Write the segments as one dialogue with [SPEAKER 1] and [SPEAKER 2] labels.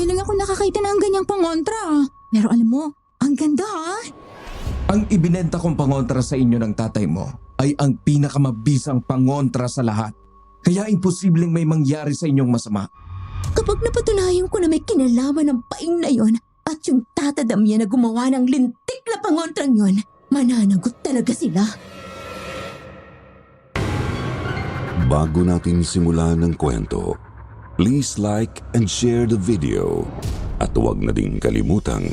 [SPEAKER 1] Ngayon lang ako nakakita ng ganyang pangontra. Pero alam mo, ang ganda ha.
[SPEAKER 2] Ang ibinenta kong pangontra sa inyo ng tatay mo ay ang pinakamabisang pangontra sa lahat. Kaya imposibleng may mangyari sa inyong masama.
[SPEAKER 1] Kapag napatunayan ko na may kinalaman ng paing na yon at yung tatadamya na gumawa ng lintik na pangontrang yon, mananagot talaga sila.
[SPEAKER 3] Bago natin simulan ng kwento, please like and share the video at huwag na ding kalimutang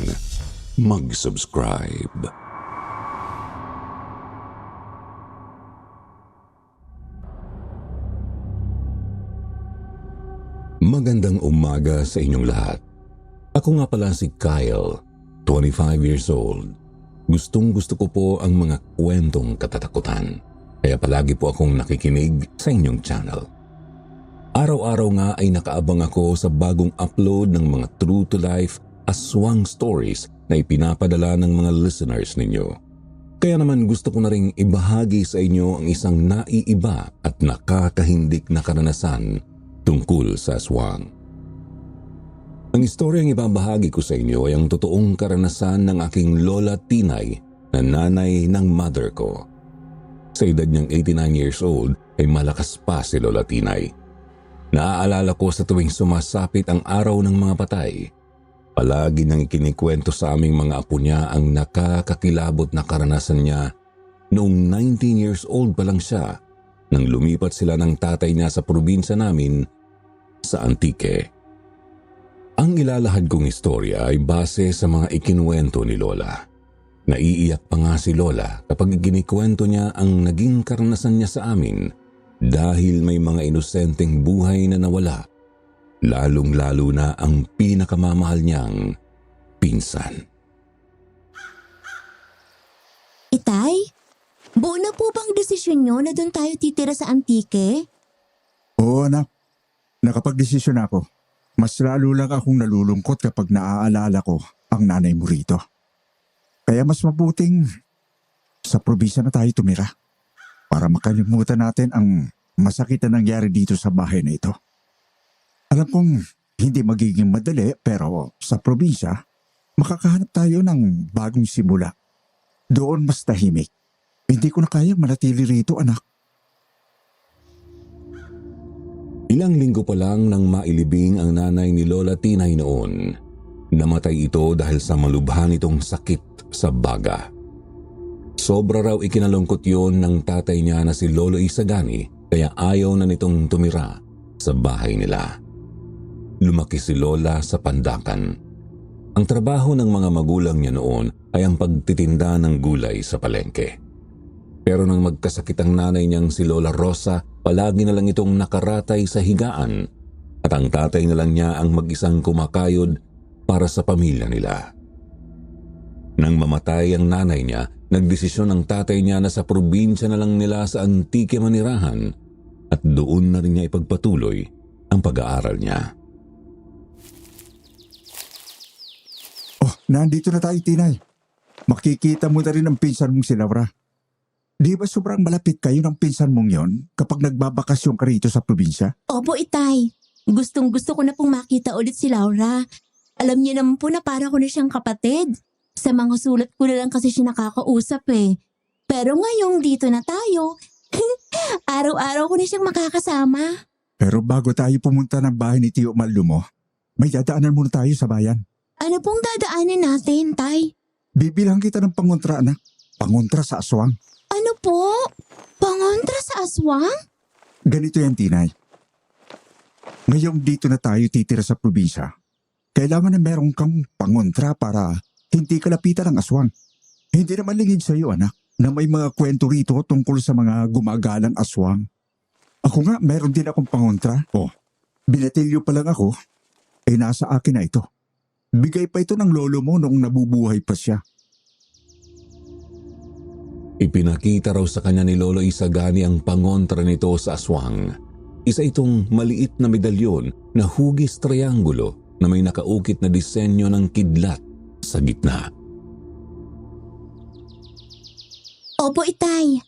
[SPEAKER 3] mag-subscribe. Magandang umaga sa inyong lahat. Ako nga pala si Kyle, 25 years old. Gustong-gusto ko po ang mga kwentong katatakutan. Kaya palagi po akong nakikinig sa inyong channel. Araw-araw nga ay nakaabang ako sa bagong upload ng mga true-to-life aswang stories na ipinapadala ng mga listeners ninyo. Kaya naman gusto ko na ring ibahagi sa inyo ang isang naiiba at nakakahindik na karanasan tungkol sa aswang. Ang istoryang ibabahagi ko sa inyo ay ang totoong karanasan ng aking lola Tinay na nanay ng mother ko. Sa edad niyang 89 years old ay malakas pa si Lola Tinay. Naaalala ko sa tuwing sumasapit ang araw ng mga patay. Palagi niyang ikinikwento sa aming mga apo niya ang nakakakilabot na karanasan niya noong 19 years old pa lang siya nang lumipat sila ng tatay niya sa probinsya namin sa Antique. Ang ilalahad kong istorya ay base sa mga ikinuwento ni Lola. Naiiyak pa nga si Lola kapag ginikwento niya ang naging karanasan niya sa amin dahil may mga inosenteng buhay na nawala, lalong-lalo na ang pinakamamahal niyang pinsan.
[SPEAKER 1] Itay, buo na po bang desisyon nyo na doon tayo titira sa Antique?
[SPEAKER 4] Oo anak, nakapag-desisyon ako. Mas lalo lang akong nalulungkot kapag naaalala ko ang nanay mo rito. Kaya mas mabuting sa probinsya na tayo tumira para makalimutan natin ang masakit na nangyari dito sa bahay na ito. Alam kong hindi magiging madali pero sa probinsya, makakahanap tayo ng bagong simula. Doon mas tahimik. Hindi ko na kayang manatili rito anak.
[SPEAKER 3] Ilang linggo pa lang nang mailibing ang nanay ni Lola Tinay noon. Namatay ito dahil sa malubhan itong sakit sa baga. Sobra raw ikinalungkot yon ng tatay niya na si Lolo Isagani kaya ayaw na nitong tumira sa bahay nila. Lumaki si Lola sa Pandakan. Ang trabaho ng mga magulang niya noon ay ang pagtitinda ng gulay sa palengke. Pero nang magkasakit ang nanay niyang si Lola Rosa, palagi na lang itong nakaratay sa higaan at ang tatay na lang niya ang mag-isang kumakayod para sa pamilya nila. Nang mamatay ang nanay niya, nagdesisyon ang tatay niya na sa probinsya na lang nila sa Antique manirahan at doon na rin niya ipagpatuloy ang pag-aaral niya.
[SPEAKER 4] Oh, nandito na tayo Tinay. Makikita mo na rin ang pinsan mong si Laura. Di ba sobrang malapit kayo ng pinsan mong yon kapag nagbabakasyon ka rito sa probinsya?
[SPEAKER 1] Opo, Itay. Gustong-gusto ko na pong makita ulit si Laura. Alam niyo naman po na para ko na siyang kapatid. Sa mga sulat ko na lang kasi siya nakakausap eh. Pero ngayong dito na tayo, araw-araw ko na siyang makakasama.
[SPEAKER 4] Pero bago tayo pumunta ng bahay ni Tio Maldumo, may dadaanan muna tayo sa bayan.
[SPEAKER 1] Ano pong dadaanan natin, Tay?
[SPEAKER 4] Bibilang kita ng pangontra anak. Pangontra sa aswang.
[SPEAKER 1] Ano po? Pangontra sa aswang?
[SPEAKER 4] Ganito yan Tinay. Ngayong dito na tayo titira sa probinsya, kailangan na meron kang pangontra para hindi kalapitan ng aswang. Hindi naman lingid sa iyo anak na may mga kwento rito tungkol sa mga gumagalang aswang. Ako nga meron din akong pangontra. Oh, binatilyo pa lang ako, nasa akin na ito. Bigay pa ito ng lolo mo noong nabubuhay pa siya.
[SPEAKER 3] Ipinakita raw sa kanya ni Lolo Isagani ang pangontra nito sa aswang. Isa itong maliit na medalyon na hugis triangulo na may nakaukit na disenyo ng kidlat sa gitna.
[SPEAKER 1] Opo, Itay.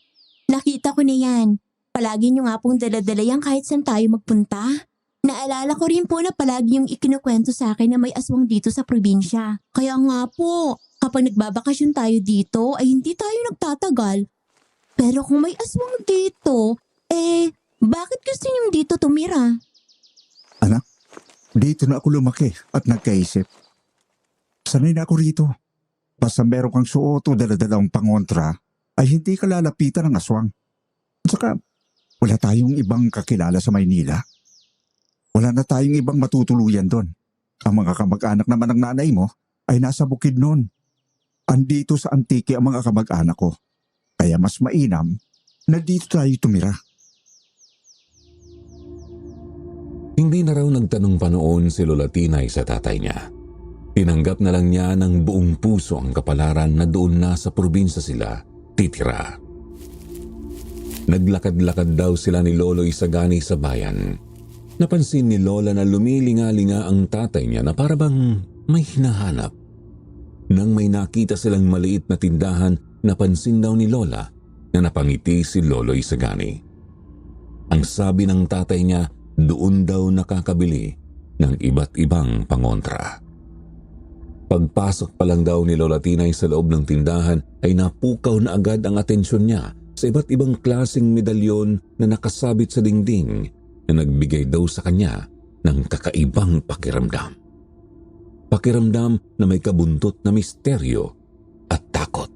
[SPEAKER 1] Nakita ko na yan. Palagi niyo nga pong daladala yan kahit saan tayo magpunta. Naalala ko rin po na palagi yung ikinukwento sa akin na may aswang dito sa probinsya. Kaya nga po, kapag nagbabakasyon tayo dito ay hindi tayo nagtatagal. Pero kung may aswang dito, bakit gusto niyong dito tumira?
[SPEAKER 4] Anak, dito na ako lumaki at nagkaisip. Sanay na ako rito. Basta meron kang suot o daladalawang pangontra, ay hindi ka lalapitan ng aswang. At saka, wala tayong ibang kakilala sa Maynila. Wala na tayong ibang matutuluyan doon. Ang mga kamag-anak naman ng nanay mo ay nasa bukid noon. Andito sa Antique ang mga kamag-anak ko. Kaya mas mainam na dito tayo tumira.
[SPEAKER 3] Hindi na raw nagtanong pa noon si Lola Tinay sa tatay niya. Tinanggap na lang niya ng buong puso ang kapalaran na doon na sa probinsya sila titira. Naglakad-lakad daw sila ni Lolo Isagani sa bayan. Napansin ni Lola na lumilinga-linga ang tatay niya na parabang may hinahanap. Nang may nakita silang maliit na tindahan, napansin daw ni Lola na napangiti si Lolo Isagani. Ang sabi ng tatay niya, doon daw nakakabili ng iba't ibang pangontra. Pagpasok pa lang daw ni Lola Tinay sa loob ng tindahan ay napukaw na agad ang atensyon niya sa iba't ibang klaseng medalyon na nakasabit sa dingding na nagbigay daw sa kanya ng kakaibang pakiramdam. Pakiramdam na may kabuntot na misteryo at takot.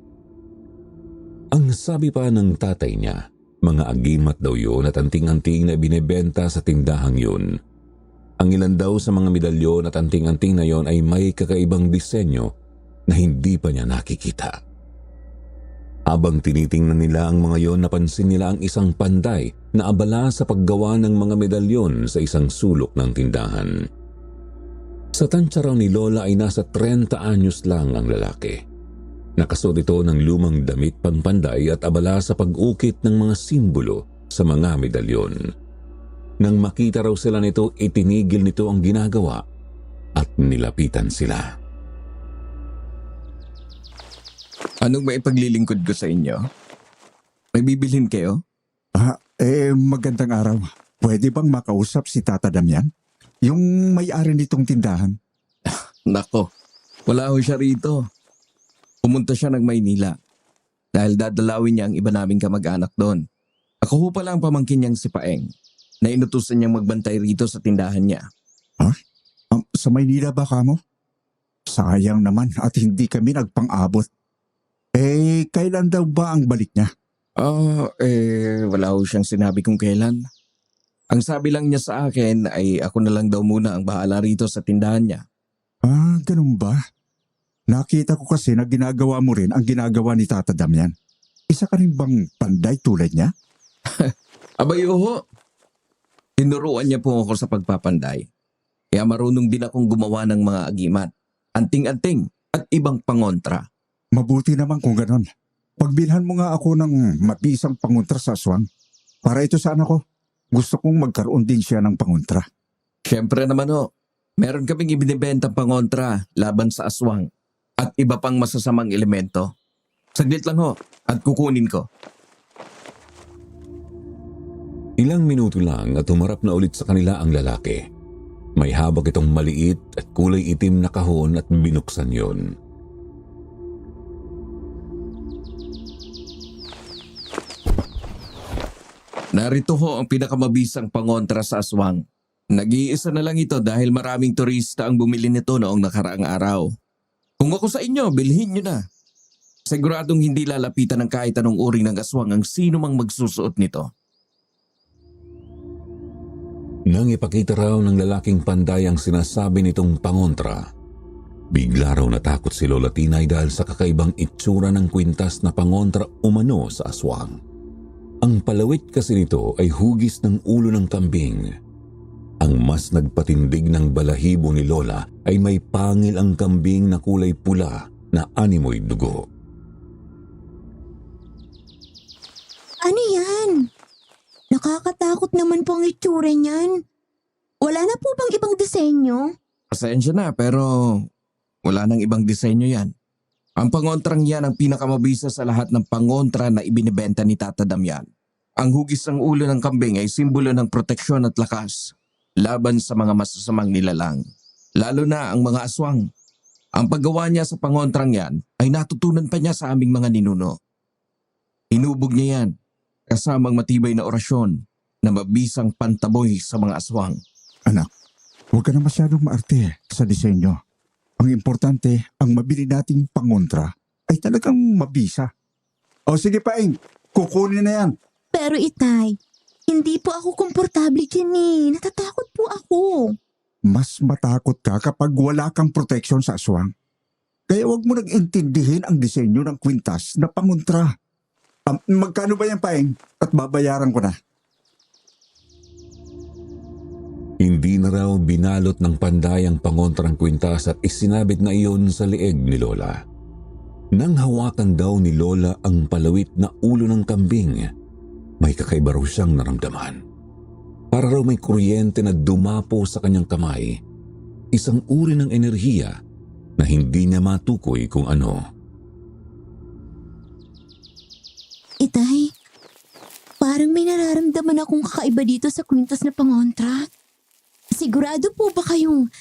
[SPEAKER 3] Ang sabi pa ng tatay niya, mga agimat daw yun at anting-anting na binebenta sa tindahang yun. Ang ilan daw sa mga medalyon at anting-anting na yon ay may kakaibang disenyo na hindi pa niya nakikita. Habang tinitingnan nila ang mga yon, napansin nila ang isang panday na abala sa paggawa ng mga medalyon sa isang sulok ng tindahan. Sa tansya raw ni Lola ay nasa 30 anyos lang ang lalaki. Nakasuot ito ng lumang damit pangpanday at abala sa pag-ukit ng mga simbolo sa mga medalyon. Nang makita raw sila nito, itinigil nito ang ginagawa at nilapitan sila.
[SPEAKER 2] Anong maipaglilingkod ko sa inyo? May bibilhin kayo?
[SPEAKER 4] Magandang araw. Pwede bang makausap si Tata Damian? Yung may-ari nitong tindahan.
[SPEAKER 2] Nako, wala ho siya rito. Pumunta siya ng Maynila dahil dadalawin niya ang iba naming kamag-anak doon. Ako ho pala ang pamangkin niyang si Paeng na inutusan niyang magbantay rito sa tindahan niya.
[SPEAKER 4] Sa Maynila ba kamo? Sayang naman at hindi kami nagpang-abot. Kailan daw ba ang balik niya?
[SPEAKER 2] Wala ho siyang sinabi kung kailan. Ang sabi lang niya sa akin ay ako na lang daw muna ang bahala rito sa tindahan niya.
[SPEAKER 4] Ganun ba? Nakita ko kasi na ginagawa mo rin ang ginagawa ni Tata Damian. Isa ka rin bang panday tulad niya?
[SPEAKER 2] Abay ho, tinuruan niya po ako sa pagpapanday. Kaya marunong din akong gumawa ng mga agimat, anting-anting at ibang pangontra.
[SPEAKER 4] Mabuti naman kung ganon. Pagbilhan mo nga ako ng mabisang pangontra sa aswang. Para ito sa anak ko. Gusto kong magkaroon din siya ng pangontra.
[SPEAKER 2] Siyempre naman ho, meron kaming ibinibentang pangontra laban sa aswang at iba pang masasamang elemento. Saglit lang ho at kukunin ko.
[SPEAKER 3] Ilang minuto lang at humarap na ulit sa kanila ang lalaki. May habak itong maliit at kulay itim na kahon at binuksan yon.
[SPEAKER 2] Narito ho ang pinakamabisang pangontra sa aswang. Nag-iisa na lang ito dahil maraming turista ang bumili nito noong nakaraang araw. Kung ako sa inyo, bilhin nyo na. Siguradong hindi lalapitan ng kahit anong uri ng aswang ang sino mang magsusuot nito.
[SPEAKER 3] Nang ipakita raw ng lalaking panday ang sinasabi nitong pangontra, bigla raw natakot si Lola Tinay dahil sa kakaibang itsura ng kwintas na pangontra umano sa aswang. Ang palawit kasi nito ay hugis ng ulo ng kambing. Ang mas nagpatindig ng balahibo ni Lola ay may pangil ang kambing na kulay pula na animoy dugo.
[SPEAKER 1] Ano yan? Nakakatakot naman po ang itsura niyan. Wala na po bang ibang disenyo?
[SPEAKER 2] Pasensya na pero wala nang ibang disenyo yan. Ang pangontrang yan ang pinakamabisa sa lahat ng pangontra na ibinibenta ni Tata Damian. Ang hugis ng ulo ng kambing ay simbolo ng proteksyon at lakas. laban sa mga masasamang nilalang, lalo na ang mga aswang. Ang paggawa niya sa pangontrang yan ay natutunan pa niya sa aming mga ninuno. Hinubog niya yan kasamang matibay na orasyon na mabisang pantaboy sa mga aswang.
[SPEAKER 4] Anak, huwag ka na masyadong maarte sa disenyo. Ang importante, ang mabili nating pangontra ay talagang mabisa. O sige Paeng, kukunin na yan.
[SPEAKER 1] Pero itay, hindi po ako komportable dyan eh. Natatakot po ako.
[SPEAKER 4] Mas matakot ka kapag wala kang proteksyon sa aswang. Kaya huwag mo nag-intindihin ang disenyo ng kwintas na pangontra. Magkano ba yan, Paeng? At babayaran ko na.
[SPEAKER 3] Hindi na raw binalot ng panday ang pangontrang kwintas at isinabit na iyon sa leeg ni Lola. Nang hawakan daw ni Lola ang palawit na ulo ng kambing, may kakaiba raw siyang naramdaman. Para raw may kuryente na dumapo sa kanyang kamay, isang uri ng enerhiya na hindi niya matukoy kung ano.
[SPEAKER 1] Itay, parang may nararamdaman akong kakaiba dito sa kwintas na pangontra. Sigurado po ba kayong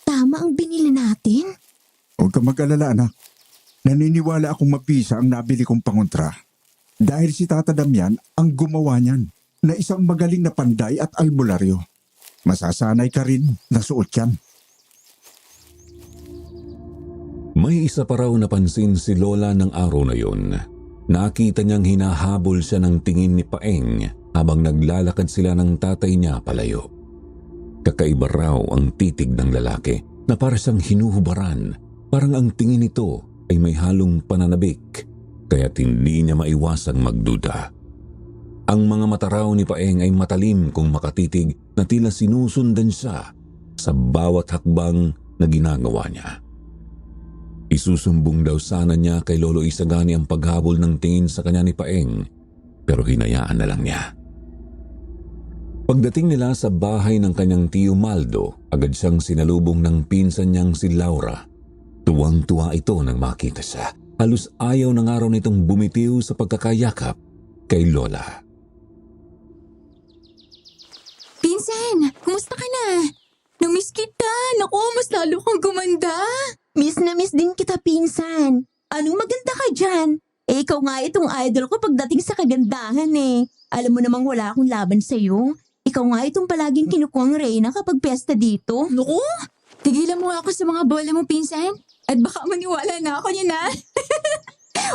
[SPEAKER 1] tama ang binili natin?
[SPEAKER 4] Huwag ka mag-alala, anak. Naniniwala akong mabisa ang nabili kong pangontra. Dahil si Tata Damian ang gumawa niyan na isang magaling na panday at albularyo. Masasanay ka rin na suot yan.
[SPEAKER 3] May isa pa raw napansin si Lola ng araw na yun. Nakita niyang hinahabol siya ng tingin ni Paeng habang naglalakad sila ng tatay niya palayo. Kakaiba raw ang titig ng lalaki na para siyang hinuhubaran. Parang ang tingin nito ay may halong pananabik, kaya't hindi niya maiwasang magduda. Ang mga mata raw ni Paeng ay matalim kung makatitig na tila sinusundan siya sa bawat hakbang na ginagawa niya. Isusumbong daw sana niya kay Lolo Isagani ang paghabol ng tingin sa kanya ni Paeng, pero hinayaan na lang niya. Pagdating nila sa bahay ng kanyang tiyo Maldo, agad siyang sinalubong ng pinsan niyang si Laura. Tuwang-tuwa ito nang makita siya. Halos ayaw ng araw nitong bumitiw sa pagkakayakap kay Lola.
[SPEAKER 5] Pinsan, kumusta ka na? Namiss kita. Naku, mas lalo kang gumanda.
[SPEAKER 1] Miss na miss din kita, pinsan. Anong maganda ka dyan? Eh, ikaw nga itong idol ko pagdating sa kagandahan eh. Alam mo namang wala akong laban sa'yo. Ikaw nga itong palaging kinukuhang reyna kapag piyesta dito.
[SPEAKER 5] Naku, tigilan mo ako sa mga bola mo, pinsan. At baka maniwala na ako niya na.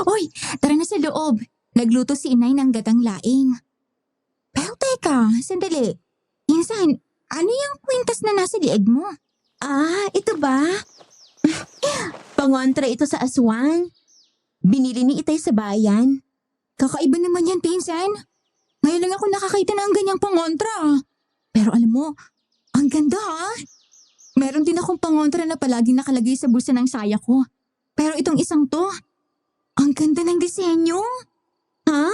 [SPEAKER 5] Oy, tara na sa loob. Nagluto si inay ng gatang laing. Pero teka, sandali. Pinsan, ano yung kwintas na nasa lieg mo?
[SPEAKER 1] Ah, ito ba? Pangontra ito sa aswang. Binili ni Itay sa bayan.
[SPEAKER 5] Kakaiba naman yan, pinsan. Ngayon lang ako nakakita ng ganyang pangontra. Pero alam mo, ang ganda ha. Meron din akong pangontra na palaging nakalagay sa bulsa ng saya ko. Pero itong isang to, ang ganda ng disenyo.
[SPEAKER 1] Ha?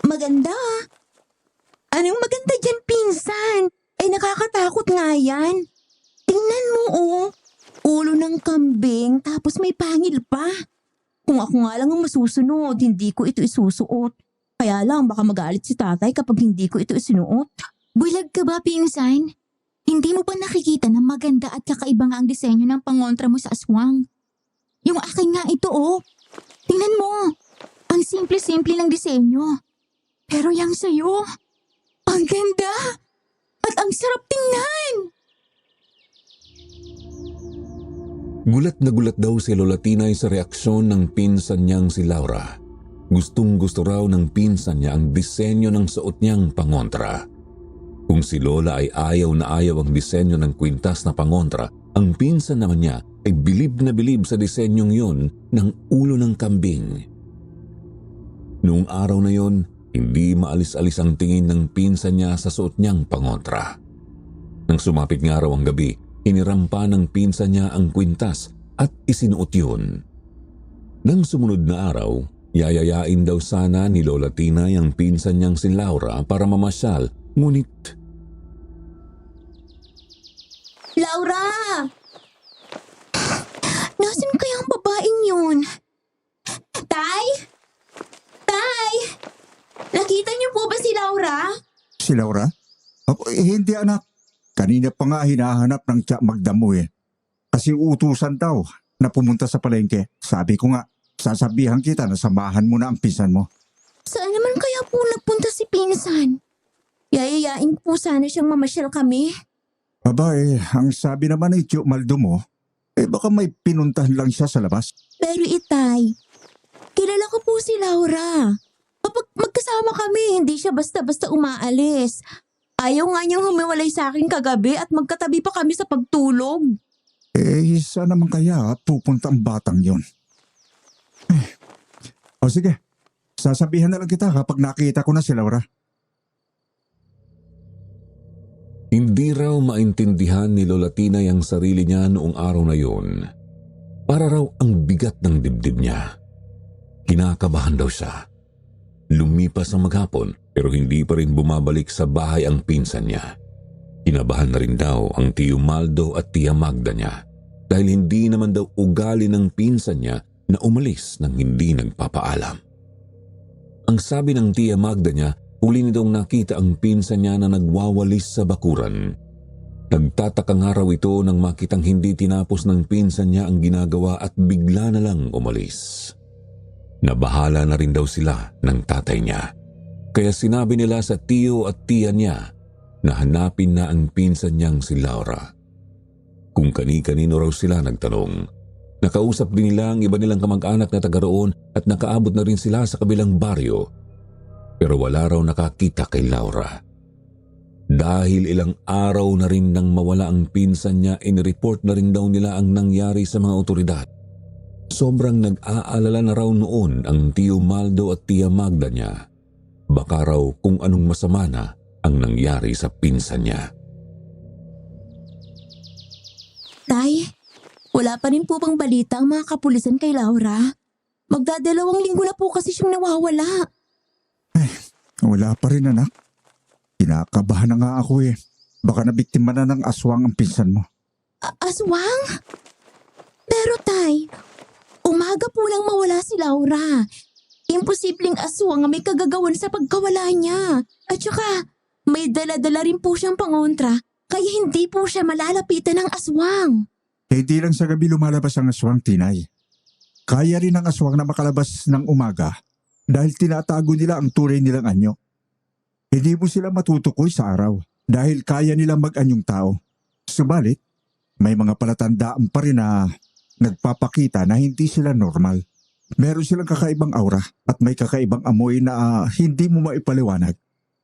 [SPEAKER 1] Maganda. Anong maganda dyan, pinsan? Ay, nakakatakot nga yan. Tingnan mo, oh. Ulo ng kambing, tapos may pangil pa. Kung ako nga lang ang masusunod, hindi ko ito isusuot. Kaya lang, baka magalit si tatay kapag hindi ko ito isinuot.
[SPEAKER 5] Bulag ka ba, pinsan? Hindi mo ba nakikita na maganda at kakaiba nga ang disenyo ng pangontra mo sa aswang? Yung akin nga ito, oh. Tingnan mo. Ang simple-simple ng disenyo. Pero yang sa'yo, ang ganda. At ang sarap tingnan.
[SPEAKER 3] Gulat na gulat daw si Lola Tinay sa reaksyon ng pinsan niyang si Laura. Gustong-gusto raw ng pinsan niya ang disenyo ng suot niyang pangontra. Kung si Lola ay ayaw na ayaw ang disenyo ng kwintas na pangontra, ang pinsan naman niya ay bilib na bilib sa disenyong yun ng ulo ng kambing. Noong araw na yon, hindi maalis-alis ang tingin ng pinsan niya sa suot niyang pangontra. Nang sumapit nga raw ang gabi, inirampa ng pinsan niya ang kwintas at isinuot yun. Nang sumunod na araw, yayayain daw sana ni Lola Tinay ang pinsan niyang si Laura para mamasyal, ngunit...
[SPEAKER 1] Laura! Nasaan kaya ang babaeng yun? Tay? Tay! Nakita niyo po ba si Laura?
[SPEAKER 4] Si Laura? Hindi anak. Kanina pa nga hinahanap ng tiyak magdamo eh. Kasi utusan daw na pumunta sa palengke. Sabi ko nga, sasabihan kita na samahan mo na ang pinsan mo.
[SPEAKER 1] Saan naman kaya po nagpunta si Pinsan? Yayayain po sana siyang mamasyal kami.
[SPEAKER 4] Aba ang sabi naman ni Tio Maldo mo, baka may pinuntahan lang siya sa labas.
[SPEAKER 1] Pero Itay, kilala ko po si Laura. Kapag magkasama kami, hindi siya basta-basta umaalis. Ayaw nga niyang humiwalay sa akin kagabi at magkatabi pa kami sa pagtulog.
[SPEAKER 4] Saan naman kaya pupunta ang batang yon? O sige, sasabihan na lang kita kapag nakita ko na si Laura.
[SPEAKER 3] Hindi raw maintindihan ni Lola Tinay ang sarili niya noong araw na yun. Para raw ang bigat ng dibdib niya. Kinakabahan daw siya. Lumipas ang maghapon pero hindi pa rin bumabalik sa bahay ang pinsan niya. Kinabahan na rin daw ang Tio Maldo at Tia Magda niya dahil hindi naman daw ugali ng pinsan niya na umalis nang hindi nagpapaalam. Ang sabi ng Tia Magda niya, huli nitong nakita ang pinsan niya na nagwawalis sa bakuran. Nagtataka nga raw ito nang makitang hindi tinapos ng pinsan niya ang ginagawa at bigla na lang umalis. Nabahala na rin daw sila ng tatay niya. Kaya sinabi nila sa tiyo at tiya niya na hanapin na ang pinsan niyang si Laura. Kung kani-kanino raw sila nagtanong. Nakausap din nila ang iba nilang kamag-anak na taga roon at nakaabot na rin sila sa kabilang baryo. Pero wala raw nakakita kay Laura. Dahil ilang araw na rin nang mawala ang pinsan niya, inireport na rin daw nila ang nangyari sa mga otoridad. Sobrang nag-aalala na raw noon ang Tio Maldo at Tia Magda niya. Baka raw kung anong masama na ang nangyari sa pinsan niya.
[SPEAKER 1] Tay, wala pa rin po bang balita ang mga kapulisan kay Laura? Magdadalawang linggo na po kasi siyang nawawala.
[SPEAKER 4] Wala pa rin anak. Kinakabahan na nga ako eh. Baka nabiktima na ng aswang ang pinsan mo.
[SPEAKER 1] Aswang? Pero Tay, umaga po nang mawala si Laura. Imposibleng aswang ang may kagagawan sa pagkawala niya. At saka, may dala-dala rin po siyang pangontra, kaya hindi po siya malalapitan ng aswang.
[SPEAKER 4] Hindi lang sa gabi lumalabas ang aswang, Tinay. Kaya rin ang aswang na makalabas ng umaga dahil tinatago nila ang tunay nilang anyo. Hindi mo sila matutukoy sa araw dahil kaya nilang mag-anyong tao. Subalit, may mga palatandaan pa rin na nagpapakita na hindi sila normal. Meron silang kakaibang aura at may kakaibang amoy na hindi mo maipaliwanag.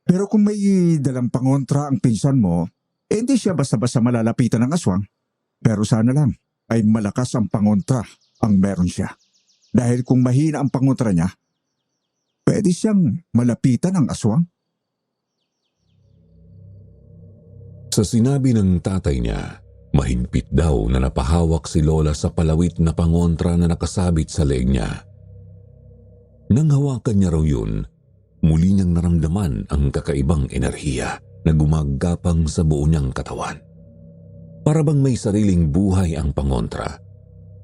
[SPEAKER 4] Pero kung may dalang pangontra ang pinsan mo, hindi siya basta-basta malalapitan ng aswang. Pero sana lang ay malakas ang pangontra ang meron siya. Dahil kung mahina ang pangontra niya, pwede siyang malapitan ng aswang.
[SPEAKER 3] Sa sinabi ng tatay niya, mahigpit daw na napahawak si Lola sa palawit na pangontra na nakasabit sa leeg niya. Nang hawakan niya raw yun, muli niyang naramdaman ang kakaibang enerhiya na gumagapang sa buo niyang katawan. Para bang may sariling buhay ang pangontra.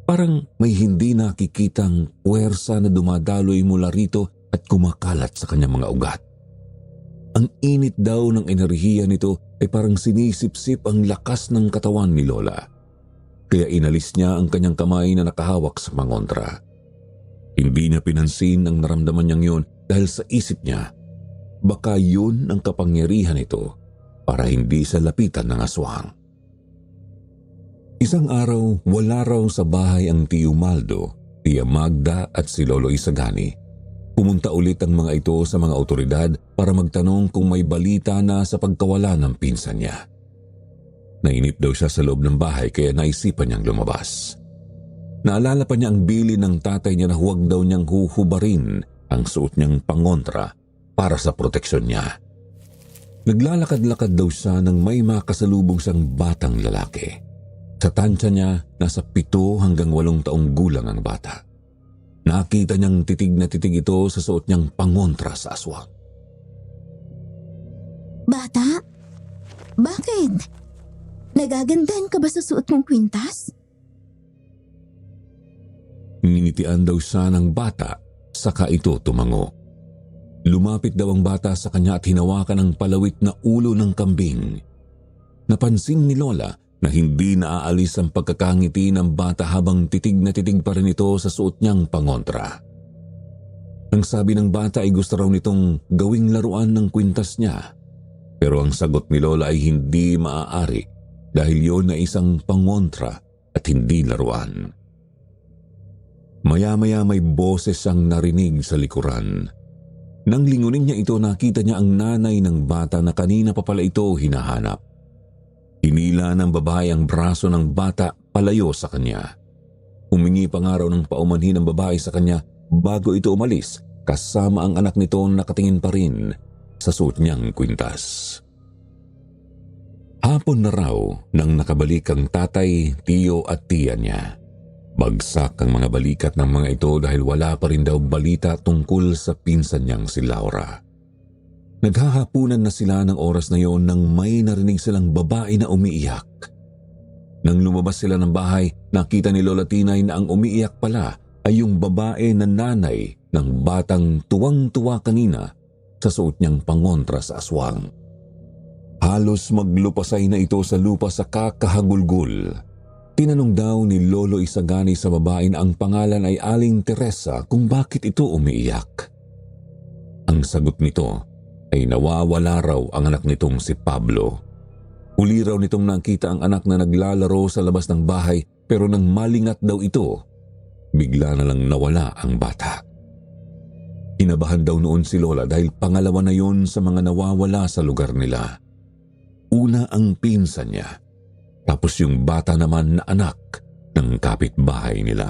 [SPEAKER 3] Parang may hindi nakikitang puwersa na dumadaloy mula rito at kumakalat sa kanyang mga ugat. Ang init daw ng enerhiya nito ay parang sinisipsip ang lakas ng katawan ni Lola. Kaya inalis niya ang kanyang kamay na nakahawak sa pangontra. Hindi niya pinansin ang naramdaman niyang yun dahil sa isip niya, baka yun ang kapangyarihan nito para hindi sa lapitan ng aswang. Isang araw, wala raw sa bahay ang Tio Maldo, Tia Magda at si Lolo Isagani. Pumunta ulit ang mga ito sa mga otoridad para magtanong kung may balita na sa pagkawala ng pinsan niya. Nainip daw siya sa loob ng bahay kaya naisipan niyang lumabas. Naalala pa niya ang bilin ng tatay niya na huwag daw niyang huhubarin ang suot niyang pangontra para sa proteksyon niya. Naglalakad-lakad daw siya nang may makasalubong siyang batang lalaki. Sa tansya niya, nasa 7 hanggang 8 taong gulang ang bata. Nakita niyang titig na titig ito sa suot niyang pangontra sa aswang.
[SPEAKER 1] Bata? Bakit? Nagagandahan ka ba sa suot mong kwintas?
[SPEAKER 3] Ninitian daw siya ng bata, saka ito tumango. Lumapit daw ang bata sa kanya at hinawakan ang palawit na ulo ng kambing. napansin ni Lola na hindi naaalis ang pagkakangiti ng bata habang titig na titig pa rin ito sa suot niyang pangontra. Ang sabi ng bata ay gusto raw nitong gawing laruan ng kwintas niya. Pero ang sagot ni Lola ay hindi maaari dahil yon ay isang pangontra at hindi laruan. Maya-maya may boses ang narinig sa likuran. Nang lingunin niya ito, nakita niya ang nanay ng bata na kanina pa pala ito hinahanap. Hinila ng babae ang braso ng bata palayo sa kanya. Humingi pa nga raw ng paumanhin ng babae sa kanya bago ito umalis kasama ang anak nito nakatingin pa rin sa suot niyang kwintas. Hapon na raw nang nakabalik ang tatay, tiyo at tiya niya. Bagsak ang mga balikat ng mga ito dahil wala pa rin daw balita tungkol sa pinsan niyang si Laura. Naghahapunan na sila ng oras na yon nang may narinig silang babae na umiiyak. Nang lumabas sila ng bahay, nakita ni Lola Tinay na ang umiiyak pala ay yung babae na nanay ng batang tuwang-tuwa kanina sa suot niyang pangontra sa aswang. Halos maglupasay na ito sa lupa sa kakahagulgul. Tinanong daw ni Lolo Isagani sa babae na ang pangalan ay Aling Teresa kung bakit ito umiiyak. Ang sagot nito ay nawawala raw ang anak nitong si Pablo. Huli raw nitong nakita ang anak na naglalaro sa labas ng bahay pero nang malingat daw ito, bigla na lang nawala ang bata. Kinabahan daw noon si Lola dahil pangalawa na yon sa mga nawawala sa lugar nila. Una ang pinsan niya, tapos yung bata naman na anak ng kapitbahay nila.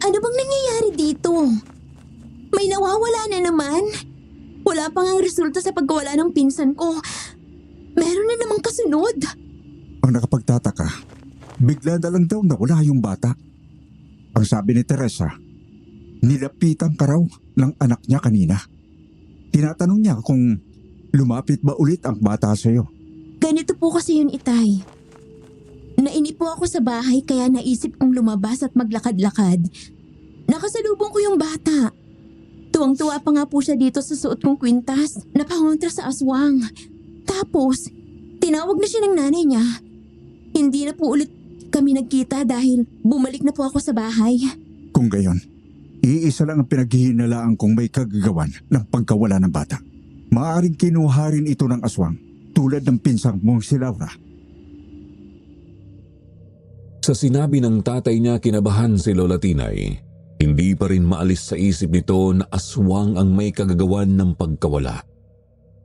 [SPEAKER 1] Ano bang nangyayari dito? May nawawala na naman? Wala pang ang resulta sa pagkawala ng pinsan ko. Meron na namang kasunod.
[SPEAKER 4] Ang nakapagtataka, bigla na lang daw nawala yung bata. Ang sabi ni Teresa, nilapitan ka raw ng anak niya kanina. Tinatanong niya kung lumapit ba ulit ang bata sa'yo.
[SPEAKER 1] Ganito po kasi yun, Itay. Nainip po ako sa bahay kaya naisip kong lumabas at maglakad-lakad. Nakasalubong ko yung bata. Tuwang-tuwa pa nga po siya dito sa suot kong kwintas na pangontra sa aswang. Tapos, tinawag na siya ng nanay niya. Hindi na po ulit kami nagkita dahil bumalik na po ako sa bahay.
[SPEAKER 4] Kung gayon, iisa lang ang pinaghihinalaang kung may kagagawan ng pagkawala ng bata. Maaaring kinuha rin ito ng aswang tulad ng pinsang mong si Laura.
[SPEAKER 3] Sa sinabi ng tatay niya, kinabahan si Lola Tinay. Hindi pa rin maalis sa isip nito na aswang ang may kagagawan ng pagkawala.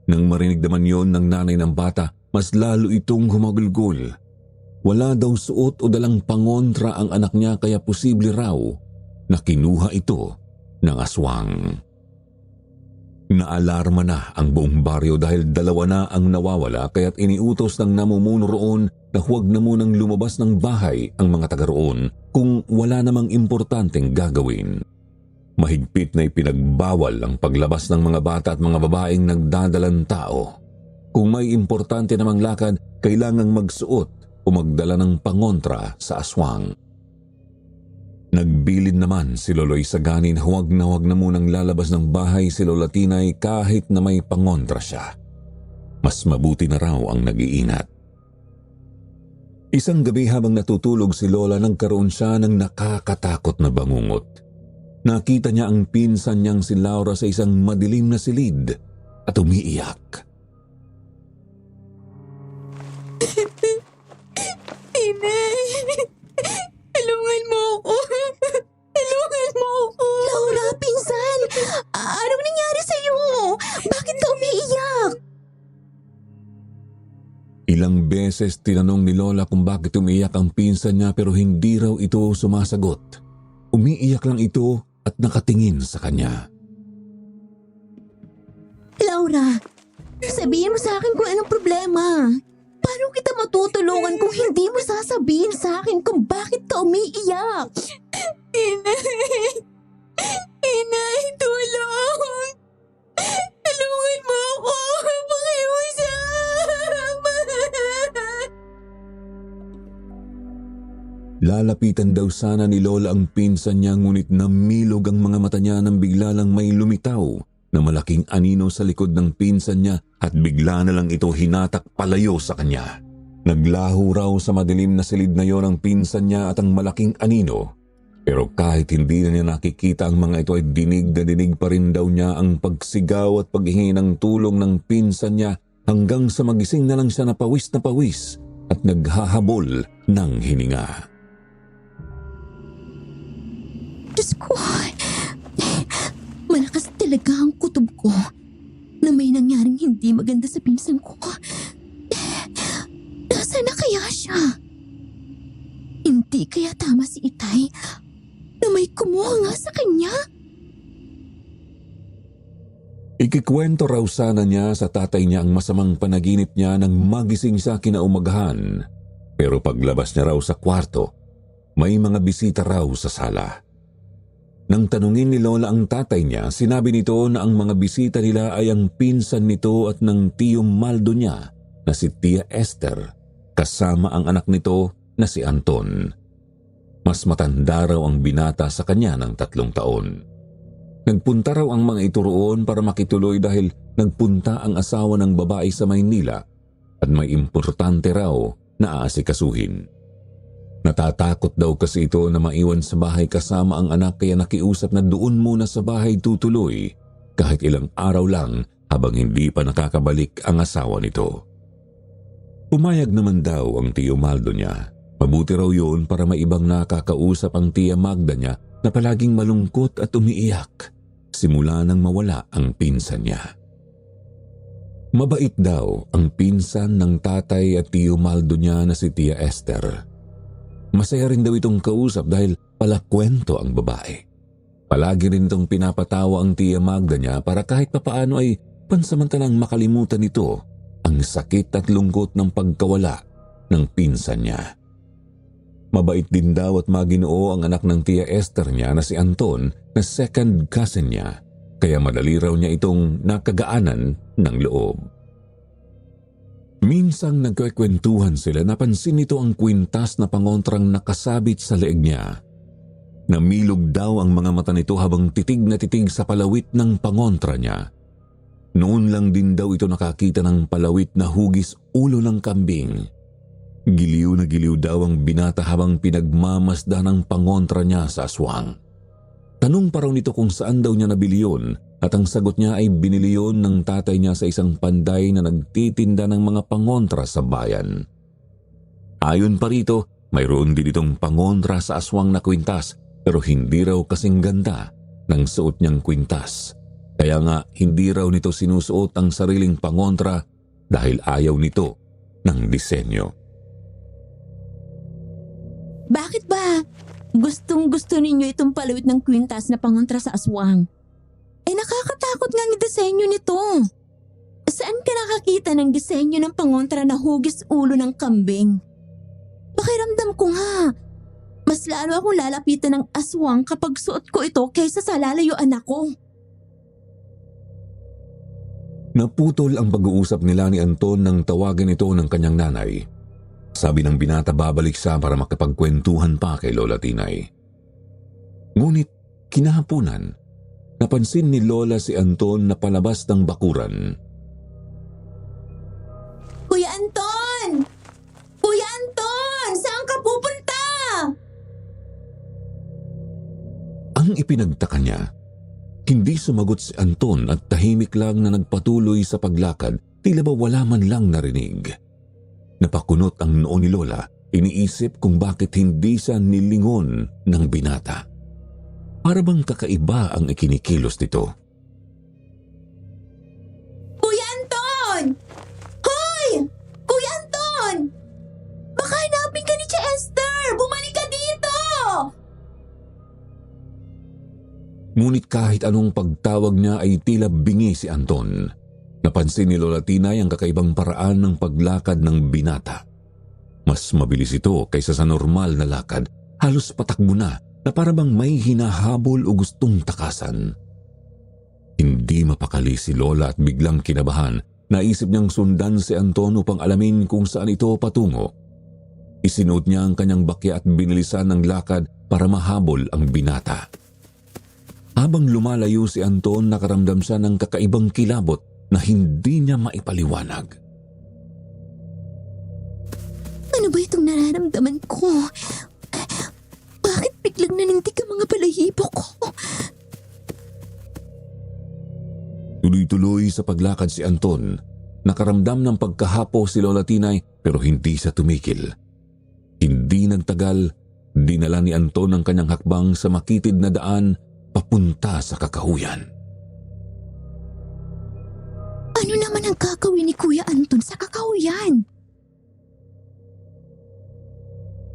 [SPEAKER 3] Nang marinig naman yon ng nanay ng bata, mas lalo itong humagulgol. Wala daw suot o dalang pangontra ang anak niya kaya posible raw na kinuha ito ng aswang. Naalarma na ang buong baryo dahil dalawa na ang nawawala kaya't iniutos ng namumuno roon na huwag na munang lumabas ng bahay ang mga taga roon kung wala namang importanteng gagawin. Mahigpit na ipinagbawal ang paglabas ng mga bata at mga babaeng nagdadalang tao. Kung may importante namang lakad, kailangang magsuot o magdala ng pangontra sa aswang. Nagbilin naman si Lolo Isagani na huwag na munang lalabas ng bahay si Lola Tinay kahit na may pangontra siya. Mas mabuti na raw ang nag-iingat. Isang gabi habang natutulog si Lola nagkaroon siya ng nakakatakot na bangungot. Nakita niya ang pinsan niyang si Laura sa isang madilim na silid at umiiyak.
[SPEAKER 1] Inay! Tulungan mo ako! Tulungan mo ako! Laura, pinsan! Anong nangyari sa'yo? Bakit ka umiiyak?
[SPEAKER 3] Ilang beses tinanong ni Lola kung bakit umiiyak ang pinsan niya pero hindi raw ito sumasagot. Umiiyak lang ito at nakatingin sa kanya.
[SPEAKER 1] Laura, sabihin mo sa akin kung anong problema. Paano kita matutulungan kung hindi mo sasabihin sa akin kung bakit ka umiiyak? Inay! Inay, tulong! Tulungan mo ako! Pakiusap!
[SPEAKER 3] Lalapitan daw sana ni Lola ang pinsan niya ngunit namilog ang mga mata niya nang bigla lang may lumitaw na malaking anino sa likod ng pinsan niya at bigla na lang ito hinatak palayo sa kanya. Naglaho raw sa madilim na silid na yon ang pinsan niya at ang malaking anino. Pero kahit hindi na niya nakikita ang mga ito ay dinig na dinig pa rin daw niya ang pagsigaw at paghingi ng tulong ng pinsan niya hanggang sa magising na lang siya na pawis at naghahabol ng hininga.
[SPEAKER 1] Diyos ko, malakas talaga ang kutob ko na may nangyaring hindi maganda sa pinsan ko. Nasaan na kaya siya? Hindi kaya tama si Itay na may kumuha nga sa kanya?
[SPEAKER 3] Ikikwento raw sana niya sa tatay niya ang masamang panaginip niya nang magising siya kinaumagahan. Pero paglabas niya raw sa kwarto, may mga bisita raw sa sala. Nang tanungin ni Lola ang tatay niya, sinabi nito na ang mga bisita nila ay ang pinsan nito at ng tiyo Maldo niya na si Tia Esther, kasama ang anak nito na si Anton. Mas matanda raw ang binata sa kanya ng 3 taon. Nagpunta raw ang mga ito roon para makituloy dahil nagpunta ang asawa ng babae sa Maynila at may importante raw na aasikasuhin. Natatakot daw kasi ito na maiwan sa bahay kasama ang anak kaya nakiusap na doon muna sa bahay tutuloy kahit ilang araw lang habang hindi pa nakakabalik ang asawa nito. Pumayag naman daw ang tiyo Maldo niya. Mabuti raw yun para maibang nakakausap ang tiya Magda niya na palaging malungkot at umiiyak simula nang mawala ang pinsan niya. Mabait daw ang pinsan ng tatay at tiyo Maldo niya na si Tia Esther. Masaya rin daw itong kausap dahil palakwento ang babae. Palagi rin itong pinapatawa ang tiya Magda niya para kahit papaano ay pansamantalang makalimutan nito ang sakit at lungkot ng pagkawala ng pinsan niya. Mabait din daw at maginoo ang anak ng Tia Esther niya na si Anton na second cousin niya, kaya madali raw niya itong nakagaanan ng loob. Minsang nagkakwentuhan sila, napansin nito ang kwintas na pangontrang nakasabit sa leeg niya. Namilog daw ang mga mata nito habang titig na titig sa palawit ng pangontra niya. Noon lang din daw ito nakakita ng palawit na hugis ulo ng kambing. Giliw na giliw daw ang binata habang pinagmamasda ng pangontra niya sa aswang. Tanong pa raw nito kung saan daw niya nabili yun at ang sagot niya ay binili yun ng tatay niya sa isang panday na nagtitinda ng mga pangontra sa bayan. Ayon pa rito, mayroon din itong pangontra sa aswang na kwintas pero hindi raw kasing ganda ng suot niyang kwintas. Kaya nga hindi raw nito sinusuot ang sariling pangontra dahil ayaw nito ng disenyo.
[SPEAKER 1] Bakit ba gustong-gusto ninyo itong palawit ng kwintas na pangontra sa aswang? Nakakatakot nga ang disenyo nito. Saan ka nakakita ng disenyo ng pangontra na hugis ulo ng kambing? Pakiramdam ko nga, mas lalo akong lalapitan ng aswang kapag suot ko ito kaysa sa lalayuan ako.
[SPEAKER 3] Naputol ang pag-uusap nila ni Anton nang tawagan ito ng kanyang nanay. Sabi ng binata babalik siya para makipagkwentuhan pa kay Lola Tinay. Ngunit kinahaponan, napansin ni Lola si Anton na palabas ng bakuran.
[SPEAKER 1] Kuya Anton! Kuya Anton! Saan ka pupunta?
[SPEAKER 3] Ang ipinagtaka niya, hindi sumagot si Anton at tahimik lang na nagpatuloy sa paglakad, tila ba wala man lang narinig. Napakunot ang noo ni Lola, iniisip kung bakit hindi siya nilingon ng binata. Para bang kakaiba ang ikinikilos nito.
[SPEAKER 1] Kuya Anton! Hoy! Kuya Anton! Baka hanapin ka ni Tia Esther! Bumalik ka dito!
[SPEAKER 3] Ngunit kahit anong pagtawag niya ay tila bingi si Anton. Napansin ni Lola Tinay ang kakaibang paraan ng paglakad ng binata. Mas mabilis ito kaysa sa normal na lakad. Halos patakbo na para bang may hinahabol o gustong takasan. Hindi mapakali si Lola at biglang kinabahan. Naisip niyang sundan si Anton upang alamin kung saan ito patungo. Isinuot niya ang kanyang bakya at binilisan ng lakad para mahabol ang binata. Habang lumalayo si Anton, nakaramdam siya ng kakaibang kilabot na hindi niya maipaliwanag.
[SPEAKER 1] Ano ba itong nararamdaman ko? Bakit biglang nanintig ang mga balahibo ko?
[SPEAKER 3] Tuloy-tuloy sa paglakad si Anton. Nakaramdam ng pagkahapo si Lola Tinay pero hindi siya tumigil. Hindi nagtagal, dinala ni Anton ang kanyang hakbang sa makitid na daan papunta sa kakahuyan.
[SPEAKER 1] Ano naman ang gagawin ni Kuya Anton sa kakahuyan?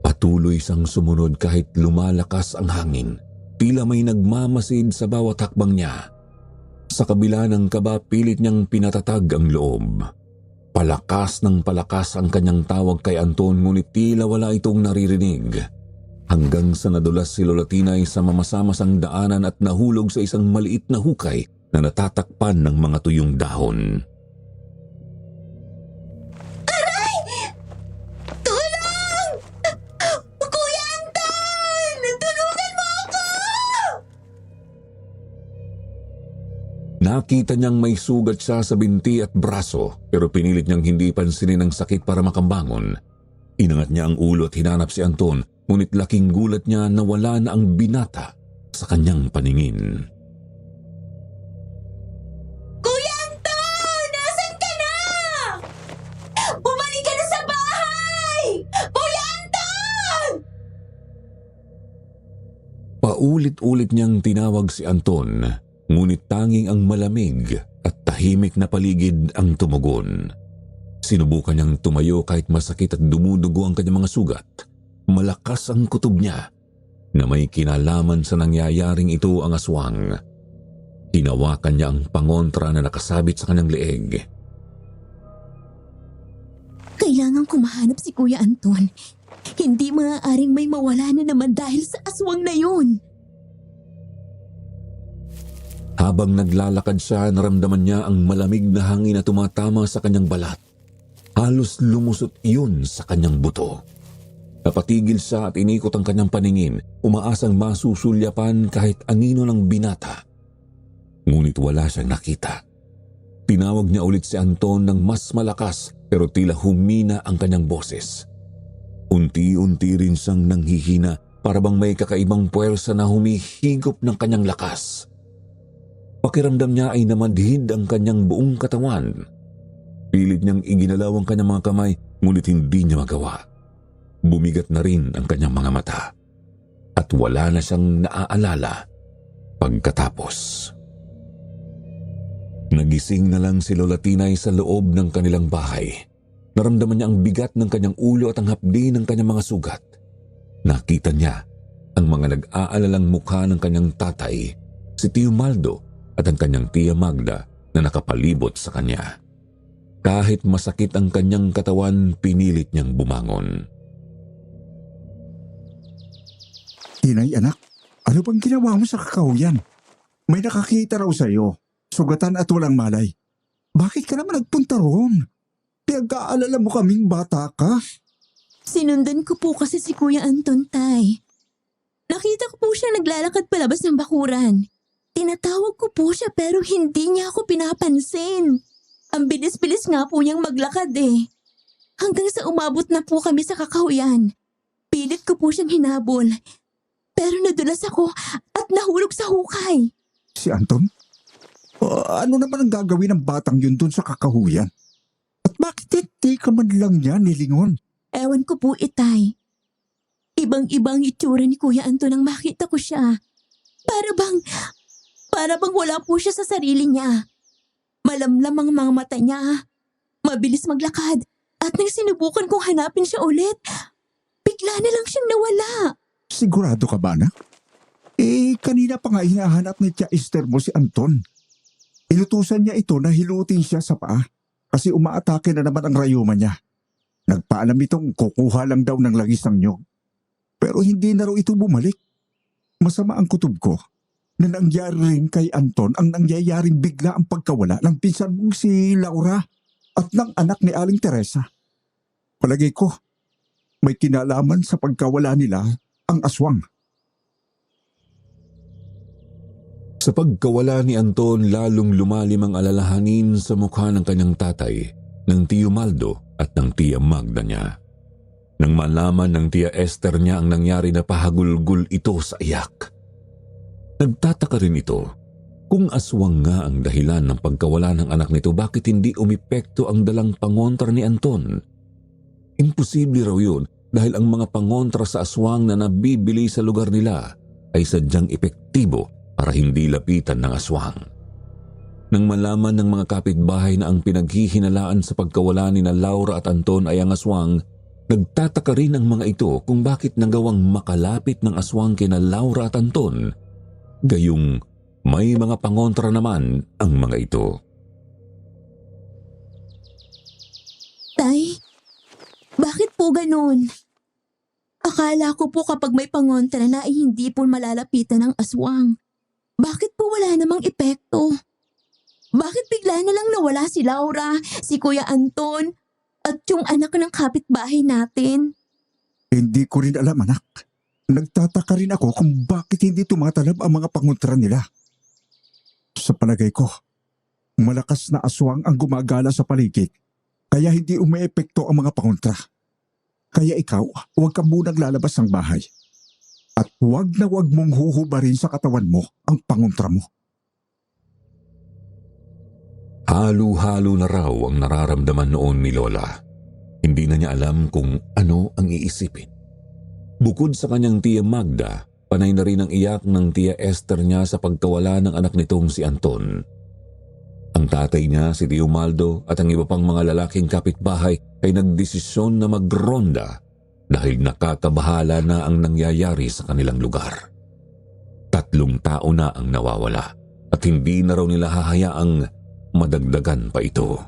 [SPEAKER 3] Patuloy siyang sumunod kahit lumalakas ang hangin. Tila may nagmamasid sa bawat hakbang niya. Sa kabila ng kaba, pilit niyang pinatatag ang loob. Palakas ng palakas ang kanyang tawag kay Anton, ngunit tila wala itong naririnig. Hanggang sa nadulas si Lola Tinay sa mamasamasang daanan at nahulog sa isang maliit na hukay na natatakpan ng mga tuyong dahon.
[SPEAKER 1] Tulong! Kuya Anton! Tulungan mo ako!
[SPEAKER 3] Nakita niyang may sugat siya sa binti at braso pero pinilit niyang hindi pansinin ang sakit para makambangon. Inangat niya ang ulo at hinanap si Anton, ngunit laking gulat niya na wala na ang binata sa kanyang paningin.
[SPEAKER 1] Kuya Anton! Nasaan ka na? Bumalik ka na sa bahay! Kuya Anton!
[SPEAKER 3] Paulit-ulit niyang tinawag si Anton, ngunit tanging ang malamig at tahimik na paligid ang tumugon. Sinubukan niyang tumayo kahit masakit at dumudugo ang kanyang mga sugat. Malakas ang kutob niya na may kinalaman sa nangyayaring ito ang aswang. Hinawakan niya ang pangontra na nakasabit sa kanyang leeg.
[SPEAKER 1] Kailangan ko mahanap si Kuya Anton. Hindi maaaring may mawala na naman dahil sa aswang na yun.
[SPEAKER 3] Habang naglalakad siya, naramdaman niya ang malamig na hangin na tumatama sa kanyang balat. Halos lumusot iyon sa kanyang buto. Napatigil siya at inikot ang kanyang paningin, umaasang masusulyapan kahit anino ng binata. Ngunit wala siyang nakita. Tinawag niya ulit si Anton ng mas malakas pero tila humina ang kanyang boses. Unti-unti rin siyang nanghihina para bang may kakaibang puwersa na humihigop ng kanyang lakas. Pakiramdam niya ay namadhid ang kanyang buong katawan. Pilit niyang iginalaw ang kanyang mga kamay ngunit hindi niya magawa. Bumigat na rin ang kanyang mga mata at wala na siyang naaalala pagkatapos. Nagising na lang si Lola Tinay sa loob ng kanilang bahay. Naramdaman niya ang bigat ng kanyang ulo at ang hapdi ng kanyang mga sugat. Nakita niya ang mga nag-aalalang mukha ng kanyang tatay, si Tio Maldo at ang kanyang Tia Magda na nakapalibot sa kanya. Kahit masakit ang kanyang katawan, pinilit niyang bumangon.
[SPEAKER 4] Tinay anak, ano bang ginawa mo sa kakahuyan? May nakakita raw sa'yo, sugatan at walang malay. Bakit ka naman nagpunta roon? Pinag-aalala mo kaming bata ka?
[SPEAKER 1] Sinundan ko po kasi si Kuya Anton, Tay. Nakita ko po siya naglalakad palabas ng bakuran. Tinatawag ko po siya pero hindi niya ako pinapansin. Ang bilis-bilis nga po niyang maglakad eh. Hanggang sa umabot na po kami sa kakahuyan. Pilit ko po siyang hinabol. Pero nadulas ako at nahulog sa hukay.
[SPEAKER 4] Si Anton? Ano naman ang gagawin ng batang yun dun sa kakahuyan? At bakit hindi ka man lang niya nilingon?
[SPEAKER 1] Ewan ko po, Itay. Ibang-ibang itsura ni Kuya Anton nang makita ko siya. Para bang wala po siya sa sarili niya. Malamlam ang mga mata niya. Mabilis maglakad. At nang sinubukan kong hanapin siya ulit, bigla na lang siyang nawala.
[SPEAKER 4] Sigurado ka ba, anak? Kanina pa nga hinahanap ni Tia Esther mo si Anton. Inutusan niya ito na hilutin siya sa paa kasi umaatake na naman ang rayuma niya. Nagpaalam itong kukuha lang daw ng langis ng nyog. Pero hindi na raw ito bumalik. Masama ang kutob ko na nangyari rin kay Anton ang nangyayaring bigla ang pagkawala ng pinsan mong si Laura at ng anak ni Aling Teresa. Palagay ko, may kinalaman sa pagkawala nila ang aswang.
[SPEAKER 3] Sa pagkawala ni Anton, lalong lumalim ang alalahanin sa mukha ng kanyang tatay, ng Tio Maldo at ng Tia Magda niya. Nang malaman ng Tia Esther niya ang nangyari na pahagulgul ito sa iyak. Nagtataka rin ito kung aswang nga ang dahilan ng pagkawala ng anak nito, bakit hindi umepekto ang dalang pangontra ni Anton. Imposible raw yun dahil ang mga pangontra sa aswang na nabibili sa lugar nila ay sadyang epektibo para hindi lapitan ng aswang. Nang malaman ng mga kapitbahay na ang pinaghihinalaan sa pagkawala ni na Laura at Anton ay ang aswang, nagtataka rin ang mga ito kung bakit nagawang makalapit ng aswang kina Laura at Anton, gayong may mga pangontra naman ang mga ito.
[SPEAKER 1] Tay, bakit po ganun? Akala ko po kapag may pangontra na ay hindi po malalapitan ng aswang. Bakit po wala namang epekto? Bakit bigla na lang nawala si Laura, si Kuya Anton, at yung anak ng kapitbahay natin?
[SPEAKER 4] Hindi ko rin alam, anak. Nagtataka rin ako kung bakit hindi tumatalab ang mga pangontra nila. Sa palagay ko, malakas na aswang ang gumagala sa paligid, kaya hindi umeepekto ang mga pangontra. Kaya ikaw, huwag ka munang lalabas ng bahay. At huwag na huwag mong huhubarin sa katawan mo ang pangontra mo.
[SPEAKER 3] Halo-halo na raw ang nararamdaman noon ni Lola. Hindi na niya alam kung ano ang iisipin. Bukod sa kanyang Tia Magda, panay na rin ang iyak ng Tia Esther niya sa pagkawala ng anak nitong si Anton. Ang tatay niya, si Tio Maldo, at ang iba pang mga lalaking kapitbahay ay nagdesisyon na magronda dahil nakakabahala na ang nangyayari sa kanilang lugar. 3 tao na ang nawawala at hindi na raw nila hahayaang madagdagan pa ito.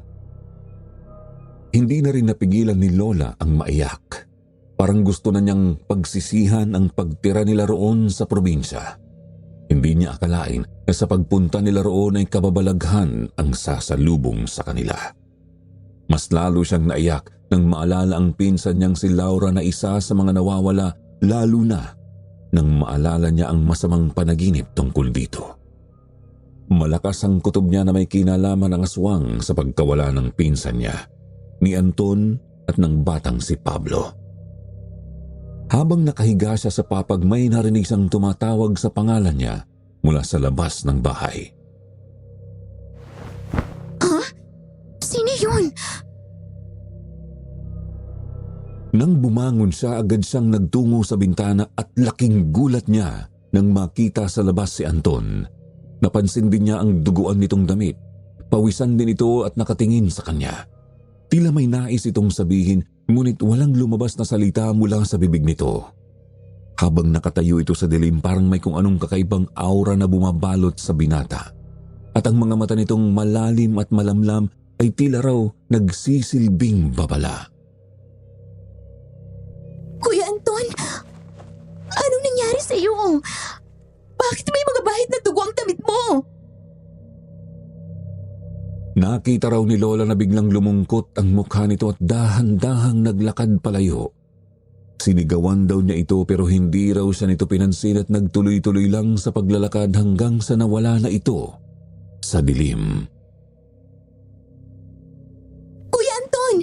[SPEAKER 3] Hindi na rin napigilan ni Lola ang maiyak. Parang gusto na niyang pagsisihan ang pagtira nila roon sa probinsya. Hindi niya akalain na sa pagpunta nila roon ay kababalaghan ang sasalubong sa kanila. Mas lalo siyang naiyak nang maalala ang pinsan niyang si Laura na isa sa mga nawawala, lalo na nang maalala niya ang masamang panaginip tungkol dito. Malakas ang kutob niya na may kinalaman ng aswang sa pagkawala ng pinsan niya, ni Anton at ng batang si Pablo. Habang nakahiga siya sa papag, may narinig siyang tumatawag sa pangalan niya mula sa labas ng bahay.
[SPEAKER 5] Ha? Sino yun?
[SPEAKER 3] Nang bumangon siya, agad siyang nagtungo sa bintana at laking gulat niya nang makita sa labas si Anton. Napansin din niya ang duguan nitong damit. Pawisan din ito at nakatingin sa kanya. Tila may nais itong sabihin, ngunit walang lumabas na salita mula sa bibig nito. Habang nakatayo ito sa dilim, parang may kung anong kakaibang aura na bumabalot sa binata. At ang mga mata nitong malalim at malamlam ay tila raw nagsisilbing babala.
[SPEAKER 1] Kuya Anton, anong nangyari sa iyo? Bakit may mga bahid na dugo ang damit mo?
[SPEAKER 3] Nakita raw ni Lola na biglang lumungkot ang mukha nito at dahan-dahang naglakad palayo. Sinigawan daw niya ito pero hindi raw siya nito pinansin at nagtuloy-tuloy lang sa paglalakad hanggang sa nawala na ito sa dilim.
[SPEAKER 1] Kuya Anton,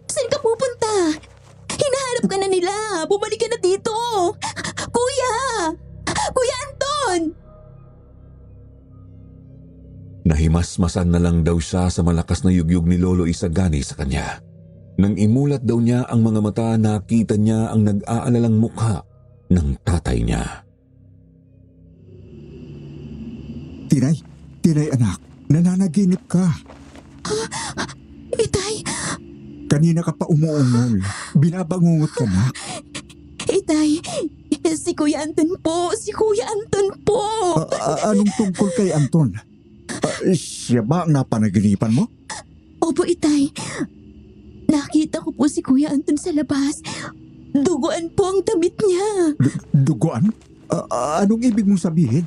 [SPEAKER 1] saan ka pupunta? Hinahanap ka na nila. Bumalik ka na dito. Kuya! Kuya Anton!
[SPEAKER 3] Nahimasmasan na lang daw siya sa malakas na yugyug ni Lolo Isagani sa kanya. Nang imulat daw niya ang mga mata, nakita niya ang nag-aalalang mukha ng tatay niya.
[SPEAKER 4] Tinay anak, nananaginip ka.
[SPEAKER 1] Itay,
[SPEAKER 4] Kanina ka pa umuungol. Binabangungot ka na.
[SPEAKER 1] Itay, si Kuya Anton po. Si Kuya Anton po.
[SPEAKER 4] Anong tungkol kay Anton? Siya ba ang napanaginipan mo?
[SPEAKER 1] Opo, Itay. Nakita ko po si Kuya Anton sa labas. Duguan po ang damit niya.
[SPEAKER 4] Duguan? Anong ibig mong sabihin?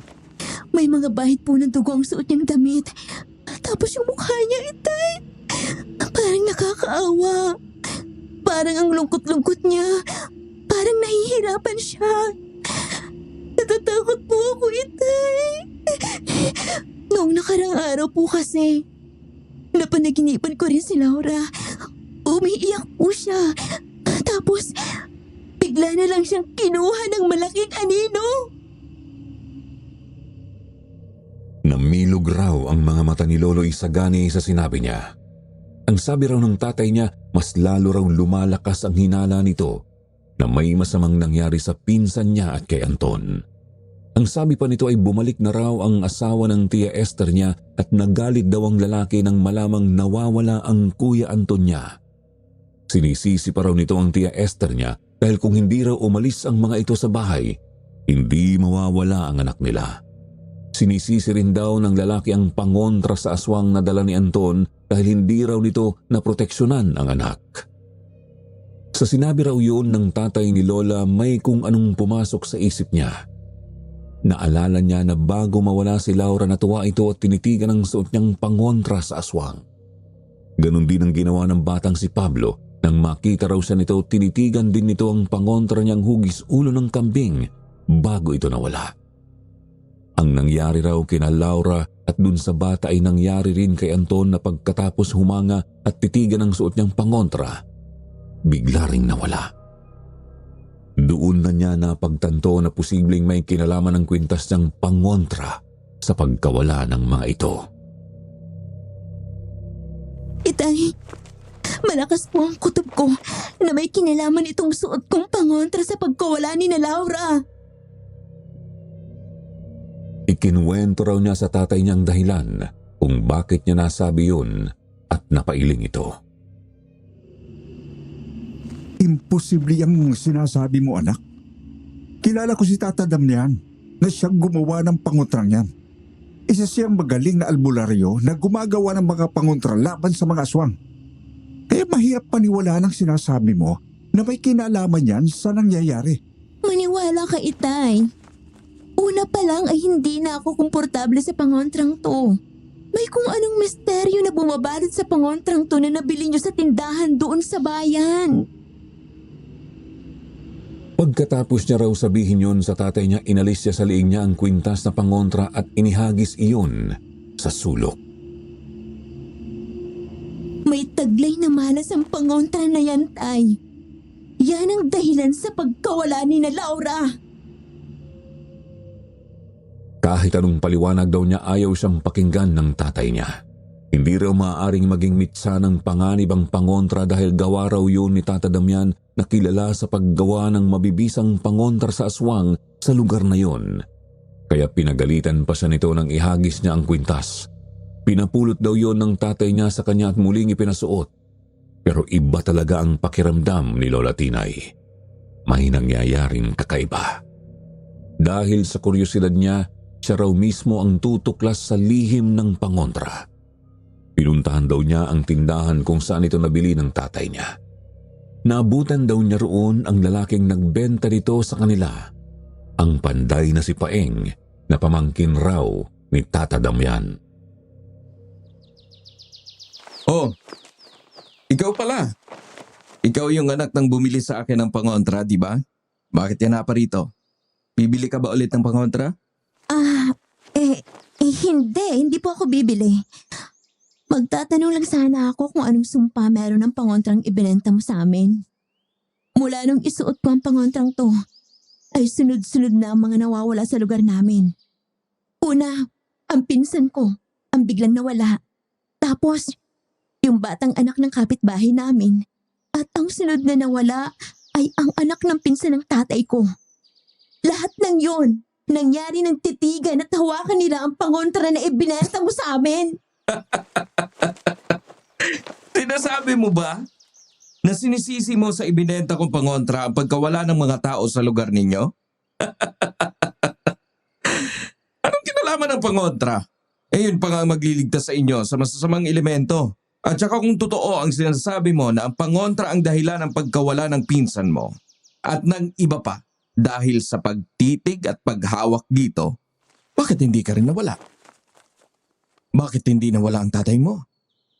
[SPEAKER 1] May mga bahid po ng dugo ang suot niyang damit. Tapos yung mukha niya, Itay. Parang nakakaawa. Parang ang lungkot-lungkot niya. Parang nahihirapan siya. Natatakot po ako, Itay. Noong nakarang araw po kasi, napanaginipan ko rin si Laura. Umiiyak po siya. Tapos, bigla na lang siyang kinuha ng malaking anino.
[SPEAKER 3] Namilog raw ang mga mata ni Lolo Isagani sa sinabi niya. Ang sabi raw ng tatay niya, mas lalo raw lumalakas ang hinala nito na may masamang nangyari sa pinsan niya at kay Anton. Ang sabi pa nito ay bumalik na raw ang asawa ng Tia Esther niya at nagalit daw ang lalaki nang malamang nawawala ang Kuya Anton niya. Sinisisi pa raw nito ang Tia Esther niya dahil kung hindi raw umalis ang mga ito sa bahay, hindi mawawala ang anak nila. Sinisisi rin daw ng lalaki ang pangontra sa aswang na dala ni Anton dahil hindi raw nito naproteksyonan ang anak. Sa sinabi raw yun ng tatay ni Lola, may kung anong pumasok sa isip niya. Naalala niya na bago mawala si Laura natuwa ito at tinitigan ang suot niyang pangontra sa aswang. Ganon din ang ginawa ng batang si Pablo. Nang makita raw siya nito, tinitigan din nito ang pangontra niyang hugis ulo ng kambing bago ito nawala. Ang nangyari raw kina Laura at dun sa bata ay nangyari rin kay Anton na pagkatapos humanga at titigan ang suot niyang pangontra, bigla ring nawala. Doon na niya napagtanto na posibleng may kinalaman ng kwintas niyang pangontra sa pagkawala ng mga ito.
[SPEAKER 1] Itay, malakas po ang kutob ko na may kinalaman itong suot kong pangontra sa pagkawala ni na Laura.
[SPEAKER 3] Ikinuwento raw niya sa tatay niyang dahilan kung bakit niya nasabi yun at napailing ito.
[SPEAKER 4] Imposible ang sinasabi mo, anak. Kilala ko si Tata Damian na siyang gumawa ng pangontrang yan. Isa siyang magaling na albularyo na gumagawa ng mga pangontra laban sa mga aswang. Kaya mahirap paniwalaan ang sinasabi mo na may kinalaman yan sa nangyayari.
[SPEAKER 1] Maniwala ka, Itay. Una pa lang ay hindi na ako komportable sa pangontrang to. May kung anong misteryo na bumabalot sa pangontrang to na nabili niyo sa tindahan doon sa bayan.
[SPEAKER 3] Pagkatapos niya raw sabihin yun sa tatay niya, inalis niya sa liing niya ang kwintas na pangontra at inihagis iyon sa sulok.
[SPEAKER 1] May taglay na malas ang pangontra na yan, Tay. Yan ang dahilan sa pagkawala ni na Laura.
[SPEAKER 3] Kahit anong paliwanag daw niya, ayaw siyang pakinggan ng tatay niya. Hindi raw maaaring maging mitsa ng panganib ang pangontra dahil gawa raw yun ni Tata Damian na kilala sa paggawa ng mabibisang pangontra sa aswang sa lugar na yon. Kaya pinagalitan pa siya nito nang ihagis niya ang kwintas. Pinapulot daw yon ng tatay niya sa kanya at muling ipinasuot. Pero iba talaga ang pakiramdam ni Lola Tinay. May nangyayaring kakaiba. Dahil sa kuryosidad niya, siya raw mismo ang tutuklas sa lihim ng pangontra. Pinuntahan daw niya ang tindahan kung saan ito nabili ng tatay niya. Naabutan daw niya roon ang lalaking nagbenta nito sa kanila, ang panday na si Paeng na pamangkin raw ni Tata Damian.
[SPEAKER 2] Oh, ikaw pala. Ikaw yung anak ng bumili sa akin ng pangontra, di ba? Bakit yan pa rito? Bibili ka ba ulit ng pangontra?
[SPEAKER 1] Hindi po ako bibili. Magtatanong lang sana ako kung anong sumpa meron ng pangontrang ibinenta mo sa amin. Mula nung isuot ko ang pangontrang to, ay sunod-sunod na ang mga nawawala sa lugar namin. Una, ang pinsan ko, ang biglang nawala. Tapos, yung batang anak ng kapitbahay namin. At ang sunod na nawala ay ang anak ng pinsan ng tatay ko. Lahat ng yon, nangyari ng titigan at hawakan nila ang pangontra na ibinenta mo sa amin.
[SPEAKER 2] Sinasabi mo ba na sinisisi mo sa ibinenta kong pangontra ang pagkawala ng mga tao sa lugar ninyo? Anong kinalaman ng pangontra? Yun pa nga ang magliligtas sa inyo sa masasamang elemento. At saka kung totoo ang sinasabi mo na ang pangontra ang dahilan ng pagkawala ng pinsan mo at ng iba pa dahil sa pagtitig at paghawak dito, bakit hindi ka rin nawala? Bakit hindi nawala ang tatay mo?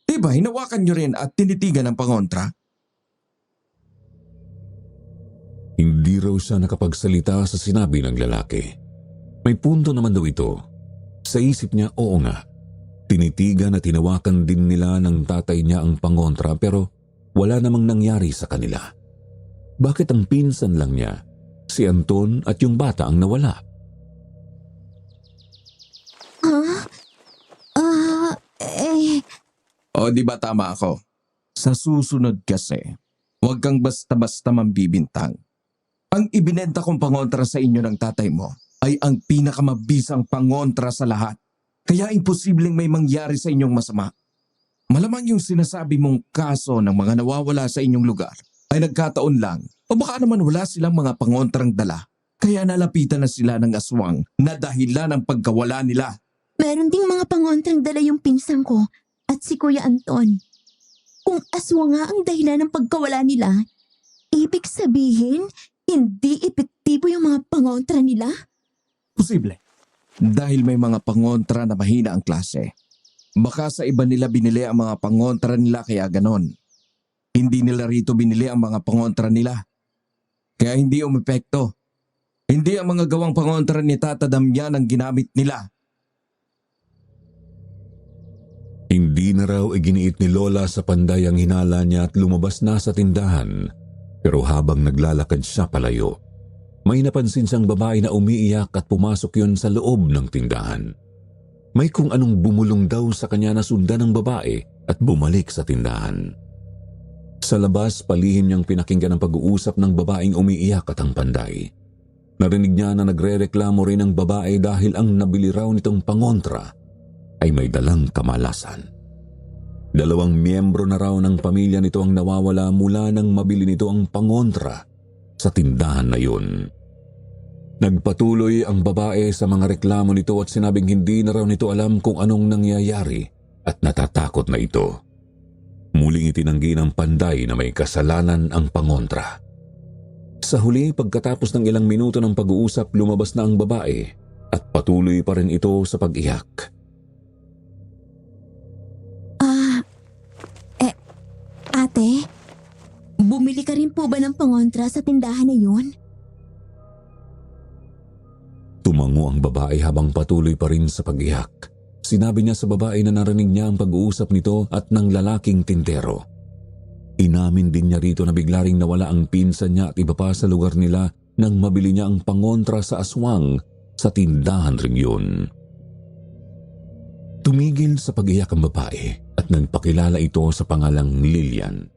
[SPEAKER 2] Diba hinawakan nyo rin at tinitigan ng pangontra?
[SPEAKER 3] Hindi raw siya nakapagsalita sa sinabi ng lalaki. May punto naman daw ito. Sa isip niya, oo nga. Tinitigan at tinawakan din nila ng tatay niya ang pangontra pero wala namang nangyari sa kanila. Bakit ang pinsan lang niya, si Anton at yung bata ang nawala?
[SPEAKER 2] O di ba tama ako? Sa susunod kasi, huwag kang basta-basta mambibintang. Ang ibinenta kong pangontra sa inyo ng tatay mo ay ang pinakamabisang pangontra sa lahat. Kaya imposibleng may mangyari sa inyong masama. Malamang yung sinasabi mong kaso ng mga nawawala sa inyong lugar ay nagkataon lang o baka naman wala silang mga pangontrang dala. Kaya nalapitan na sila ng aswang na dahilan ng pagkawala nila.
[SPEAKER 1] Meron ding mga pangontrang dala yung pinsan ko at si Kuya Anton. Kung aswang nga ang dahilan ng pagkawala nila, ibig sabihin, hindi epektibo yung mga pangontra nila?
[SPEAKER 2] Posible. Dahil may mga pangontra na mahina ang klase. Baka sa iba nila binili ang mga pangontra nila kaya ganon. Hindi nila rito binili ang mga pangontra nila. Kaya hindi umepekto. Hindi ang mga gawang pangontra ni Tata Damian ang ginamit nila.
[SPEAKER 3] Hindi na raw iginiit ni Lola sa panday ang hinala niya at lumabas na sa tindahan. Pero habang naglalakad siya palayo, may napansin siyang babae na umiiyak at pumasok yun sa loob ng tindahan. May kung anong bumulong daw sa kanya na sundan ng babae at bumalik sa tindahan. Sa labas, palihim niyang pinakinggan ang pag-uusap ng babaeng umiiyak at ang panday. Narinig niya na nagrereklamo rin ang babae dahil ang nabili raw nitong pangontra ay may dalang kamalasan. 2 miyembro na raw ng pamilya nito ang nawawala mula nang mabili nito ang pangontra sa tindahan na yun. Nagpatuloy ang babae sa mga reklamo nito at sinabing hindi na raw nito alam kung anong nangyayari at natatakot na ito. Muling itinanggi ng panday na may kasalanan ang pangontra. Sa huli, pagkatapos ng ilang minuto ng pag-uusap, lumabas na ang babae at patuloy pa rin ito sa pag-iyak.
[SPEAKER 1] Ate, bumili ka rin po ba ng pangontra sa tindahan na yun?
[SPEAKER 3] Tumango ang babae habang patuloy pa rin sa pag-iyak. Sinabi niya sa babae na narinig niya ang pag-uusap nito at ng lalaking tindero. Inamin din niya rito na bigla ring nawala ang pinsan niya at iba pa sa lugar nila nang mabili niya ang pangontra sa aswang sa tindahan ring yun. Tumigil sa pag-iyak ang babae at nagpakilala ito sa pangalang Lilian.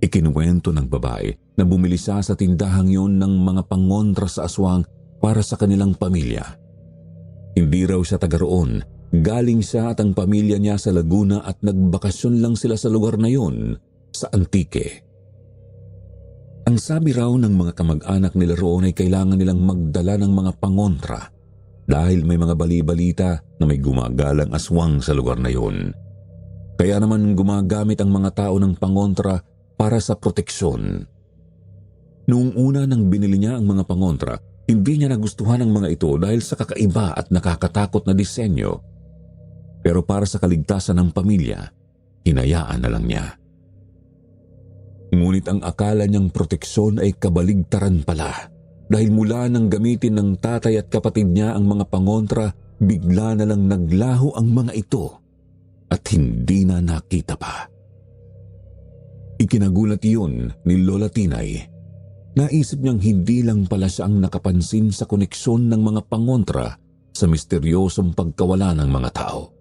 [SPEAKER 3] Ikinuwento ng babae na bumili siya sa tindahang yun ng mga pangontra sa aswang para sa kanilang pamilya. Hindi raw siya taga roon, galing siya at ang pamilya niya sa Laguna at nagbakasyon lang sila sa lugar na yun sa Antique. Ang sabi raw ng mga kamag-anak nila roon ay kailangan nilang magdala ng mga pangontra dahil may mga bali-balita na may gumagalang aswang sa lugar na yun. Kaya naman gumagamit ang mga tao ng pangontra para sa proteksyon. Noong una nang binili niya ang mga pangontra, hindi niya nagustuhan ang mga ito dahil sa kakaiba at nakakatakot na disenyo. Pero para sa kaligtasan ng pamilya, hinayaan na lang niya. Ngunit ang akala niyang proteksyon ay kabaligtaran pala. Dahil mula nang gamitin ng tatay at kapatid niya ang mga pangontra, bigla na lang naglaho ang mga ito at hindi na nakita pa. Ikinagulat iyon ni Lola Tinay. Naisip niyang hindi lang pala siya ang nakapansin sa koneksyon ng mga pangontra sa misteryosong pagkawala ng mga tao.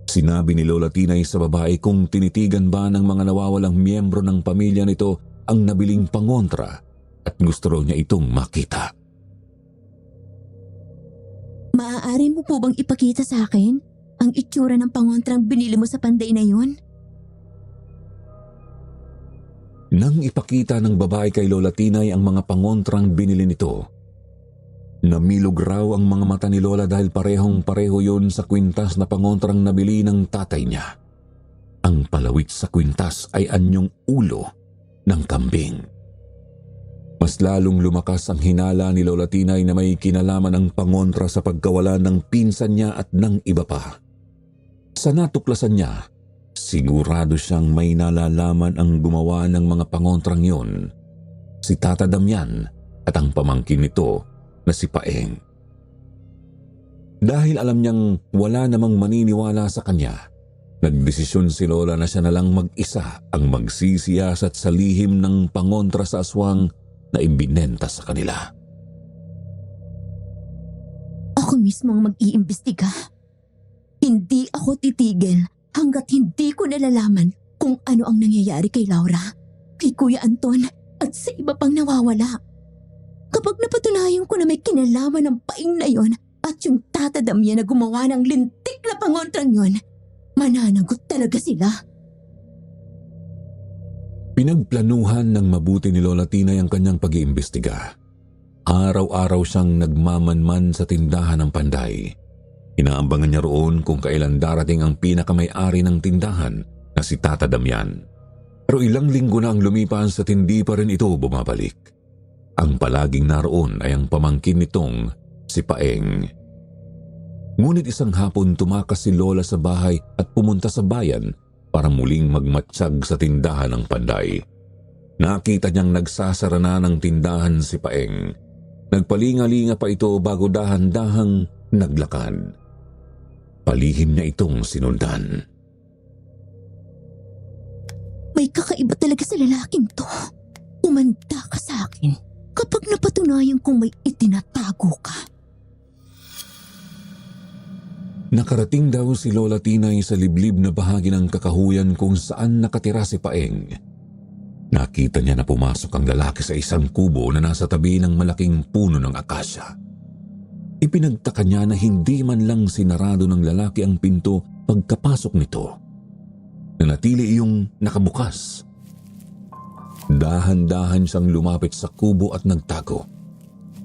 [SPEAKER 3] Sinabi ni Lola Tinay sa babae kung tinitigan ba ng mga nawawalang miyembro ng pamilya nito ang nabiling pangontra at gusto raw niya itong makita.
[SPEAKER 1] Maaari mo po bang ipakita sa akin ang itsura ng pangontrang binili mo sa panday na yun?
[SPEAKER 3] Nang ipakita ng babae kay Lola Tinay ang mga pangontrang binili nito, namilog raw ang mga mata ni Lola dahil parehong-pareho yun sa kwintas na pangontrang nabili ng tatay niya. Ang palawit sa kwintas ay anyong ulo ng kambing. Mas lalong lumakas ang hinala ni Lola Tinay na may kinalaman ang pangontra sa pagkawala ng pinsan niya at ng iba pa. Sa natuklasan niya, sigurado siyang may nalalaman ang gumawa ng mga pangontrang yon, si Tata Damian at ang pamangkin nito na si Paeng. Dahil alam niyang wala namang maniniwala sa kanya, nagdesisyon si Lola na siya na lang mag-isa ang magsisiyasat sa lihim ng pangontra sa aswang na ibinenta sa kanila.
[SPEAKER 1] Ako mismo ang mag-iimbestiga. Hindi ako titigil hanggat hindi ko nalalaman kung ano ang nangyayari kay Laura, kay Kuya Anton at sa iba pang nawawala. Kapag napatunayan ko na may kinalaman ng paing na yon at yung Tata Damian na gumawa ng lintik na pangontrang yon, mananagot talaga sila.
[SPEAKER 3] Pinagplanuhan ng mabuti ni Lola Tinay ang kanyang pag-iimbestiga. Araw-araw siyang nagmamanman sa tindahan ng Panday. Inaambangan niya roon kung kailan darating ang pinakamay-ari ng tindahan na si Tata Damian. Pero ilang linggo na ang lumipas at hindi pa rin ito bumabalik. Ang palaging naroon ay ang pamangkin nitong si Paeng. Ngunit isang hapon tumakas si Lola sa bahay at pumunta sa bayan para muling magmatsyag sa tindahan ng Panday. Nakita niyang nagsasara na ng tindahan si Paeng. Nagpalinga-linga pa ito bago dahan-dahang naglakad. Palihim niya itong sinundan.
[SPEAKER 1] May kakaiba talaga sa lalaking to. Umanda ka sa akin kapag napatunayan kong may itinatago ka.
[SPEAKER 3] Nakarating daw si Lola Tinay sa liblib na bahagi ng kakahuyan kung saan nakatira si Paeng. Nakita niya na pumasok ang lalaki sa isang kubo na nasa tabi ng malaking puno ng akasya. Ipinagtaka niya na hindi man lang sinarado ng lalaki ang pinto pagkapasok nito. Nanatili iyong nakabukas. Dahan-dahan siyang lumapit sa kubo at nagtago.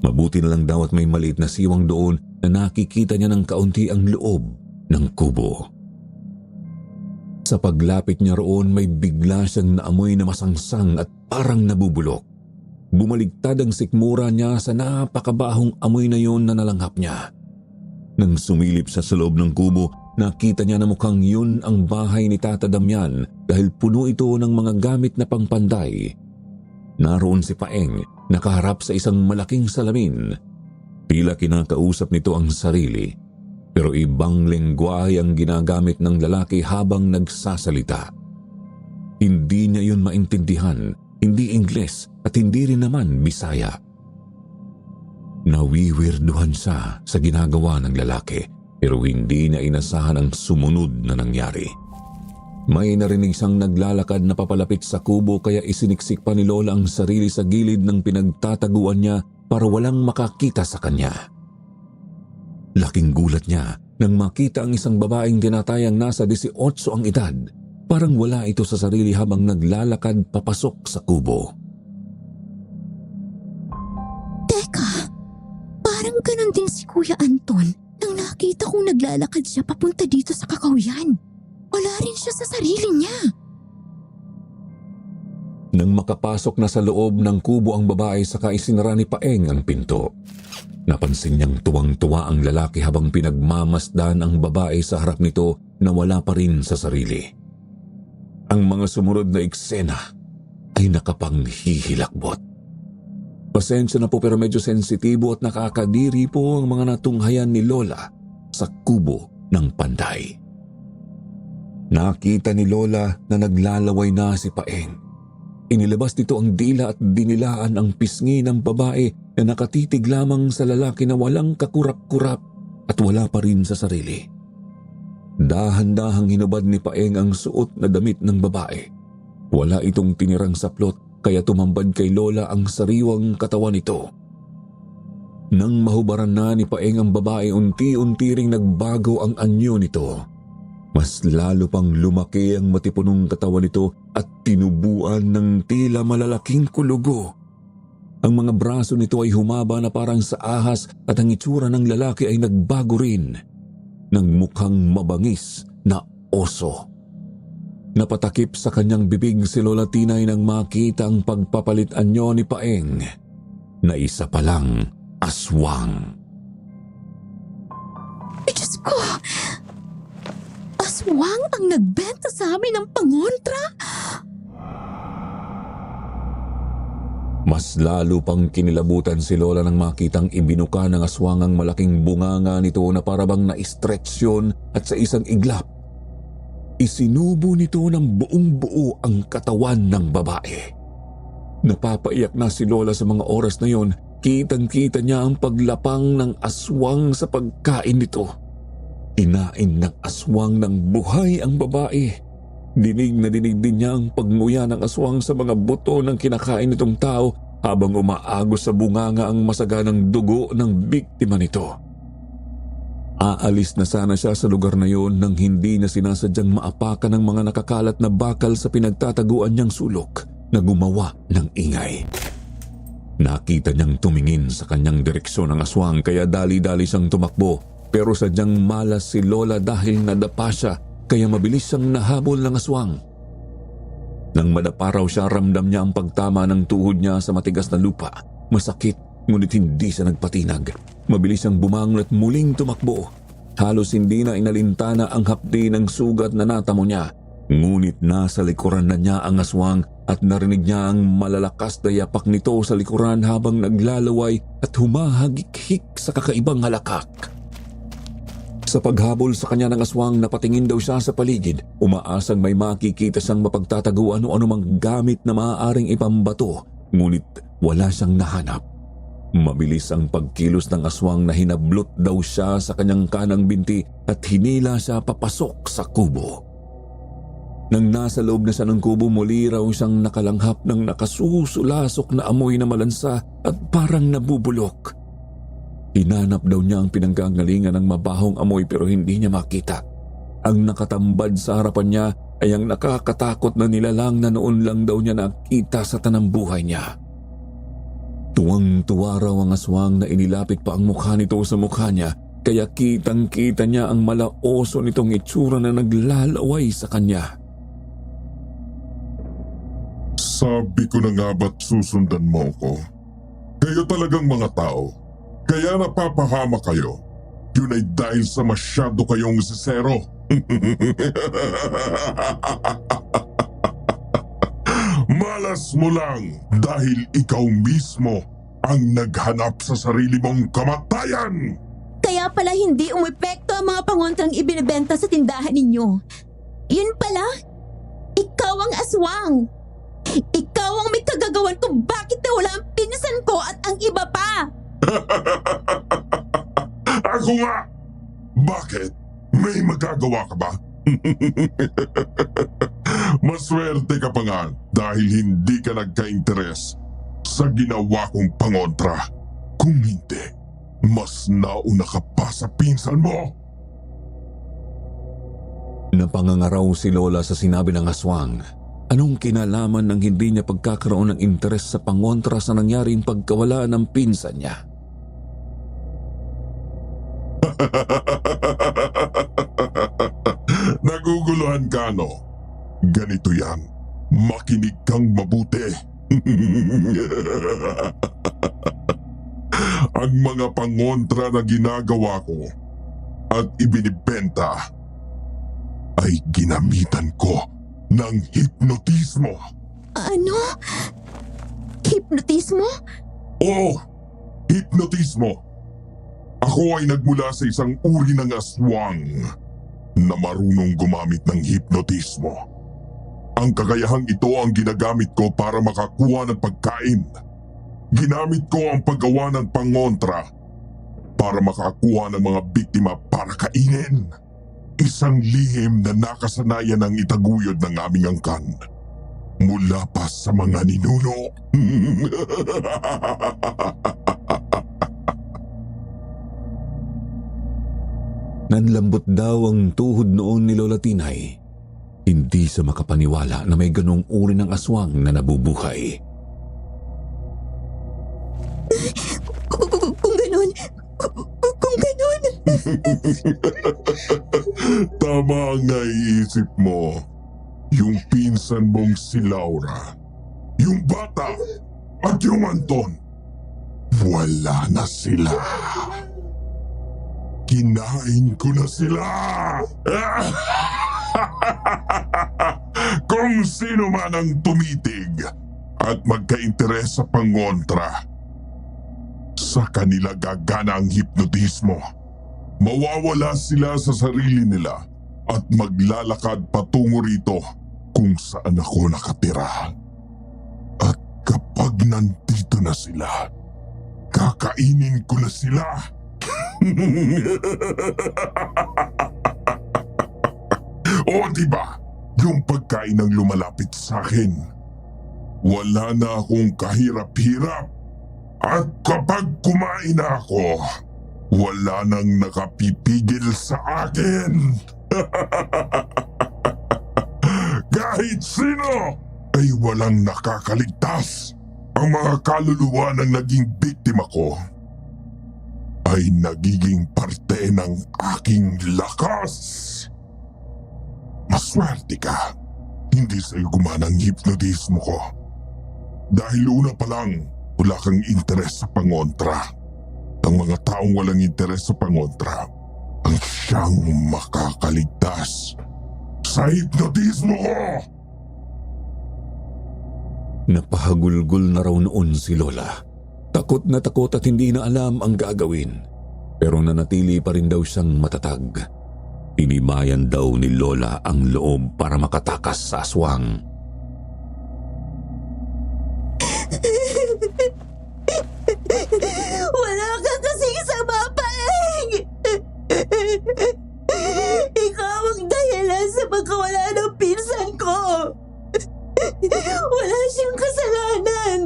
[SPEAKER 3] Mabuti na lang daw at may maliit na siwang doon na nakikita niya ng kaunti ang loob ng kubo. Sa paglapit niya roon may bigla siyang naamoy na masangsang at parang nabubulok. Bumaligtad ang sikmura niya sa napakabahong amoy na yon na nalanghap niya. Nang sumilip siya sa loob ng kubo, nakita niya na mukhang yun ang bahay ni Tata Damian dahil puno ito ng mga gamit na pangpanday. Naroon si Paeng, nakaharap sa isang malaking salamin. Tila kinakausap nito ang sarili, pero ibang lengguwahe ang ginagamit ng lalaki habang nagsasalita. Hindi niya yun maintindihan, hindi Ingles at hindi rin naman Bisaya. Nawiwirduhan siya sa ginagawa ng lalaki pero hindi niya inasahan ang sumunod na nangyari. May narinig siyang naglalakad na papalapit sa kubo kaya isiniksik pa ni Lola ang sarili sa gilid ng pinagtataguan niya para walang makakita sa kanya. Laking gulat niya nang makita ang isang babaeng tinatayang nasa 18 ang edad. Parang wala ito sa sarili habang naglalakad papasok sa kubo.
[SPEAKER 1] Teka, parang ganon din si Kuya Anton nang nakita kong naglalakad siya papunta dito sa kakahuyan. Wala rin siya sa sarili niya.
[SPEAKER 3] Nang makapasok na sa loob ng kubo ang babae saka isinara ni Paeng ang pinto. Napansin niyang tuwang-tuwa ang lalaki habang pinagmamasdan ang babae sa harap nito na wala pa rin sa sarili. Ang mga sumunod na eksena ay nakapanghihilakbot. Pasensya na po pero medyo sensitibo at nakakadiri po ang mga natunghayan ni Lola sa kubo ng Panday. Nakita ni Lola na naglalaway na si Paeng. Inilabas nito ang dila at dinilaan ang pisngi ng babae na nakatitig lamang sa lalaki na walang kakurap-kurap at wala pa rin sa sarili. Dahan-dahang hinubad ni Paeng ang suot na damit ng babae. Wala itong tinirang saplot kaya tumambad kay Lola ang sariwang katawan nito. Nang mahubaran na ni Paeng ang babae, unti-unti ring nagbago ang anyo nito. Mas lalo pang lumaki ang matipunong katawan nito at tinubuan ng tila malalaking kulugo. Ang mga braso nito ay humaba na parang sa ahas at ang itsura ng lalaki ay nagbago rin. Nagmukhang mabangis na oso. Napatakip sa kanyang bibig si Lola Tinay nang makita ang pagpapalit anyo ni Paeng na isa palang aswang.
[SPEAKER 1] Diyos ko! Aswang ang nagbenta sa amin ng pangontra?
[SPEAKER 3] Mas lalo pang kinilabutan si Lola nang makitang ibinuka ng aswang ang malaking bunganga nito na parabang na-stretch yun at sa isang iglap, isinubo nito ng buong buo ang katawan ng babae. Napapaiyak na si Lola sa mga oras na yon. Kitang-kita niya ang paglapang ng aswang sa pagkain nito. Kinain ng aswang ng buhay ang babae. Dinig na dinig din niya ang pagnguya ng aswang sa mga buto ng kinakain nitong tao habang umaagos sa bunganga ang masaganang dugo ng biktima nito. Aalis na sana siya sa lugar na yon nang hindi na sinasadyang maapakan ng mga nakakalat na bakal sa pinagtataguan niyang sulok na gumawa ng ingay. Nakita niyang tumingin sa kanyang direksyon ng aswang kaya dali-dali siyang tumakbo, pero sadyang malas si Lola dahil nadapa siya kaya mabilis siyang nahabol ng aswang. Nang madapa raw siya, ramdam niya ang pagtama ng tuhod niya sa matigas na lupa. Masakit ngunit hindi siya nagpatinag. Mabilis siyang bumangon at muling tumakbo. Halos hindi na inalintana ang hapdi ng sugat na natamo niya. Ngunit nasa likuran na niya ang aswang at narinig niya ang malalakas na yapak nito sa likuran habang naglalaway at humahagik-hik sa kakaibang halakak. Sa paghabol sa kanya ng aswang, napatingin daw siya sa paligid, umaasang may makikita siyang mapagtataguan o anumang gamit na maaaring ipambato, ngunit wala siyang nahanap. Mabilis ang pagkilos ng aswang na hinablot daw siya sa kanyang kanang binti at hinila siya papasok sa kubo. Nang nasa loob na siya ng kubo, muli raw siyang nakalanghap ng nakasusulasok na amoy na malansa at parang nabubulok. Hinanap daw niya ang pinanggagalingan ng mabahong amoy pero hindi niya makita. Ang nakatambad sa harapan niya ay ang nakakatakot na nilalang na noon lang daw niya nakita sa tanang buhay niya. Tuwang-tuwa raw ang aswang na inilapit pa ang mukha nito sa mukha niya, kaya kitang-kita niya ang malaoso nitong itsura na naglalaway sa kanya.
[SPEAKER 6] Sabi ko na nga ba't susundan mo ko? Kayo talagang mga tao. Kaya napapahama kayo. Yun ay dahil sa masyado kayong sisero. Malas mo lang dahil ikaw mismo ang naghanap sa sarili mong kamatayan.
[SPEAKER 1] Kaya pala hindi umepekto ang mga pangontrang ibinebenta sa tindahan ninyo. Yun pala, ikaw ang aswang. Ikaw ang may kagagawan kung bakit nawala ang pinsan ko at ang iba pa.
[SPEAKER 6] Ako nga! Bakit? May magagawa ka ba? Maswerte ka pa nga dahil hindi ka nagka-interes sa ginawa kong pangontra. Kung hindi, mas nauna ka pa sa pinsan mo.
[SPEAKER 3] Napangangaraw si Lola sa sinabi ng aswang. Anong kinalaman ng hindi niya pagkakaroon ng interes sa pangontra sa nangyaring pagkawala ng pinsan niya?
[SPEAKER 6] Naguguluhan ka, no? Ganito yan. Makinig kang mabuti. Ang mga pangontra na ginagawa ko at ibinibenta ay ginamitan ko ng hipnotismo.
[SPEAKER 1] Ano? Hipnotismo?
[SPEAKER 6] Oo, hipnotismo. Ako ay nagmula sa isang uri ng aswang na marunong gumamit ng hipnotismo. Ang kakayahang ito ang ginagamit ko para makakuha ng pagkain. Ginamit ko ang paggawa ng pangontra para makakuha ng mga biktima para kainin. Isang lihim na nakasanayan ng itaguyod ng aming angkan mula pa sa mga ninuno.
[SPEAKER 3] Nanlambot daw ang tuhod noon ni Lola Tinay. Hindi sa makapaniwala na may ganong uri ng aswang na nabubuhay.
[SPEAKER 1] Kung ganun, kung ganun.
[SPEAKER 6] Tama ang naiisip mo. Yung pinsan mong si Laura, yung bata, at yung Anton, wala na sila. Kinain ko na sila! Kung sino man ang tumitig at magka-interes sa pangontra. Sa kanila gagana ang hipnotismo. Mawawala sila sa sarili nila at maglalakad patungo rito kung saan ako nakatira. At kapag nandito na sila, kakainin ko na sila. O diba, yung pagkain ang lumalapit sa akin. Wala na akong kahirap-hirap. At kapag kumain na ako, wala nang nakapipigil sa akin. Kahit sino ay walang nakakaligtas. Ang mga kaluluwa ng naging biktima ko ay nagiging parte ng aking lakas. Maswerte ka. Hindi sa'yo gumana ang hipnotismo ko. Dahil una pa lang, wala kang interes sa pangontra. Ang mga taong walang interes sa pangontra ang siyang makakaligtas sa hipnotismo ko.
[SPEAKER 3] Napahagulgol na raw noon si Lola. Takot na takot at hindi na alam ang gagawin. Pero nanatili pa rin daw siyang matatag. Tinibayan daw ni Lola ang loob para makatakas sa aswang.
[SPEAKER 1] Wala ka kasing sama, Paeng! Ikaw ang dahilan sa pagkawala ng pinsan ko! Wala siyang kasalanan!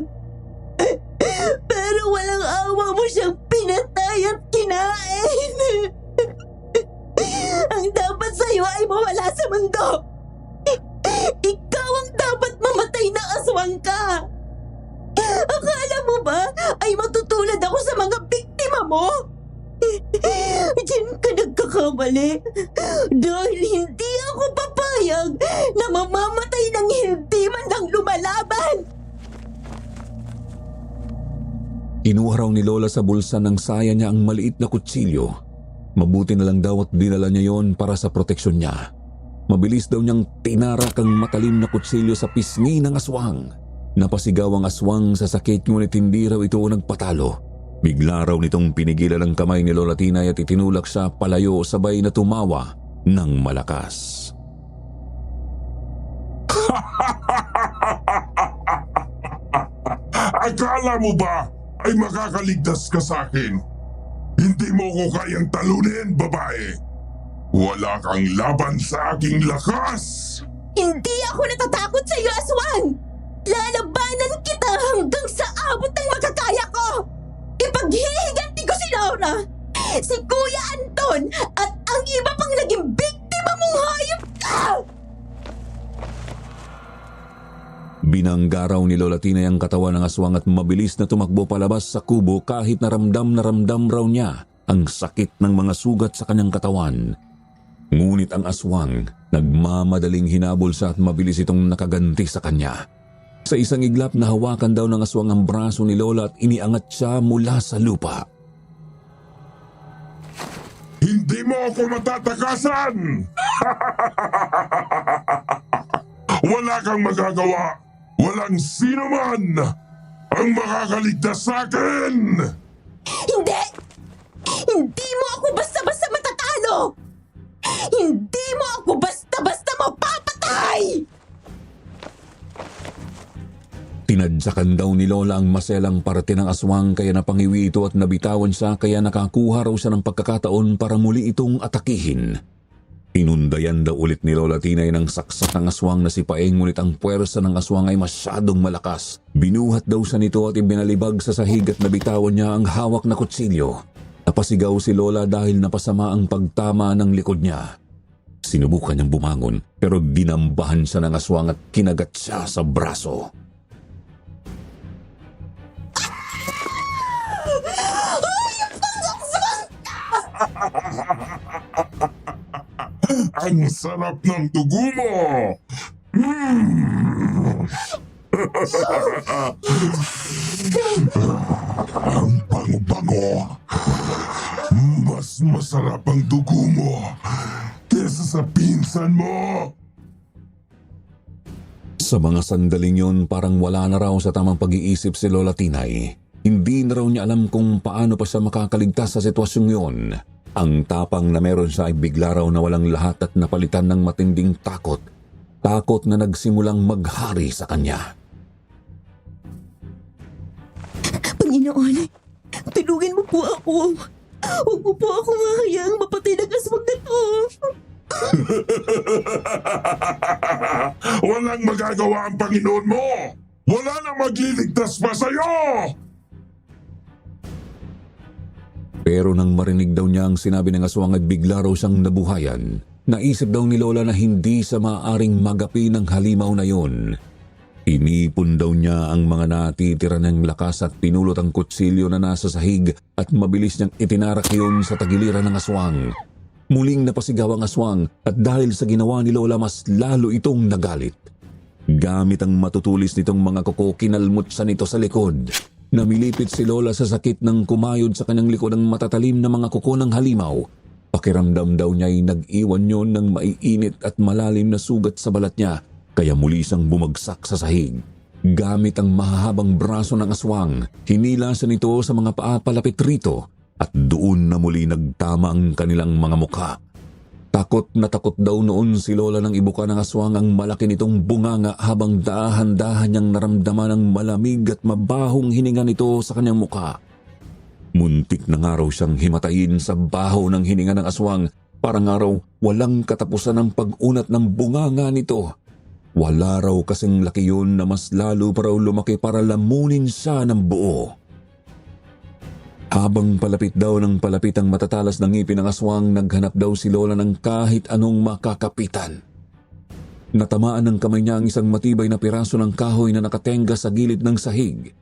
[SPEAKER 1] Pero walang awa mo siyang pinatay at kinain! Ang dapat sa'yo ay mawala sa mundo! Ikaw ang dapat mamatay na aswang ka! Akala mo ba ay matutulad ako sa mga biktima mo? Diyan ka nagkakamali. Dahil hindi ako papayag na mamamatay ng hindi man lang lumalaban.
[SPEAKER 3] Kinuha raw ni Lola sa bulsa ng saya niya ang maliit na kutsilyo. Mabuti na lang daw at dinala niya yon para sa proteksyon niya. Mabilis daw niyang tinarak ang matalim na kutsilyo sa pisngi ng aswang. Napasigaw ang aswang sa sakit ngunit hindi raw ito nagpatalo. Bigla raw nitong pinigilan ang kamay ni Lola Tinay at itinulak siya palayo sabay na tumawa ng malakas.
[SPEAKER 6] Akala mo ba ay makakaligtas ka sa akin? Hindi mo ko kayang talunin, babae. Wala kang laban sa aking lakas.
[SPEAKER 1] Hindi ako natatakot sa iyo, aswang! Lalabanan kita hanggang sa abot ng makakaya ko! Ipaghihiganti ko si Laura, si Kuya Anton, at ang iba pang naging biktima mong hayop ka!
[SPEAKER 3] Binangga raw ni Lola Tinay ang katawan ng aswang at mabilis na tumakbo palabas sa kubo kahit na ramdam raw niya ang sakit ng mga sugat sa kanyang katawan. Ngunit ang aswang nagmamadaling hinabol siya at mabilis itong nakaganti sa kanya. Sa isang iglap na hawakan daw ng aswang ang braso ni Lola at iniangat siya mula sa lupa.
[SPEAKER 6] Hindi mo ako matatakasan! Wala kang magagawa! Walang sino man ang makakaligtas sa akin!
[SPEAKER 1] Hindi! Hindi mo ako basta-basta matatalo! Hindi mo ako basta-basta mapapatay!
[SPEAKER 3] Tinadyakan daw ni Lola ang maselang parte ng aswang kaya napangiwi ito at nabitawan siya kaya nakakuha raw siya ng pagkakataon para muli itong atakihin. Tinundayan daw ulit ni Lola Tinay ng saksak ng aswang na si Paeng ngunit ang puwersa ng aswang ay masyadong malakas. Binuhat daw siya nito at ibinalibag sa sahig at nabitawan niya ang hawak na kutsilyo. Napasigaw si Lola dahil napasama ang pagtama ng likod niya. Sinubukan niyang bumangon pero dinambahan siya ng aswang at kinagat siya sa braso.
[SPEAKER 6] Ang sarap ng dugo mo! Ang bango-bango. Mas masarap ang dugo mo kesa sa pinsan mo.
[SPEAKER 3] Sa mga sandaling yun, parang wala na raw sa tamang pag-iisip si Lola Tinay. Hindi na raw niya alam kung paano pa siya makakaligtas sa sitwasyong yun. Ang tapang na meron siya ay bigla raw na walang lahat at napalitan ng matinding takot. Takot na nagsimulang maghari sa kanya.
[SPEAKER 1] Panginoon, tulungan mo po ako. Huwag mo po ako mahayaang mapatay ng aswang na to.
[SPEAKER 6] Walang magagawa ang Panginoon mo! Wala nang magliligtas pa sa'yo!
[SPEAKER 3] Pero nang marinig daw niya ang sinabi ng aswang ay bigla raw siyang nabuhayan. Naisip daw ni Lola na hindi sa maaaring magapi ng halimaw na yun. Inipon daw niya ang mga natitira ng lakas at pinulot ang kutsilyo na nasa sahig at mabilis niyang itinarak yun sa tagiliran ng aswang. Muling napasigaw ang aswang at dahil sa ginawa ni Lola mas lalo itong nagalit. Gamit ang matutulis nitong mga kuko, kinalmot siya nito sa likod. Namilipit si Lola sa sakit ng kumayod sa kanyang likod ang matatalim na mga kuko ng halimaw. Pakiramdam daw niya ay nag-iwan yun ng maiinit at malalim na sugat sa balat niya, kaya muli siyang bumagsak sa sahig. Gamit ang mahahabang braso ng aswang, hinila siya nito sa mga paa palapit rito at doon na muli nagtama ang kanilang mga mukha. Takot na takot daw noon si Lola nang ibuka ng aswang ang malaki nitong bunganga habang dahan-dahan niyang naramdaman ang malamig at mabahong hininga nito sa kanyang mukha. Muntik na nga raw siyang himatayin sa baho ng hininga ng aswang, parang nga raw walang katapusan ang pag-unat ng bunganga nito. Wala raw kasing laki yun na mas lalo pa raw lumaki para lamunin siya ng buo. Habang palapit daw ng palapit ang matatalas ng ngipin ng aswang, naghanap daw si Lola ng kahit anong makakapitan. Natamaan ng kamay niya ang isang matibay na piraso ng kahoy na nakatenga sa gilid ng sahig.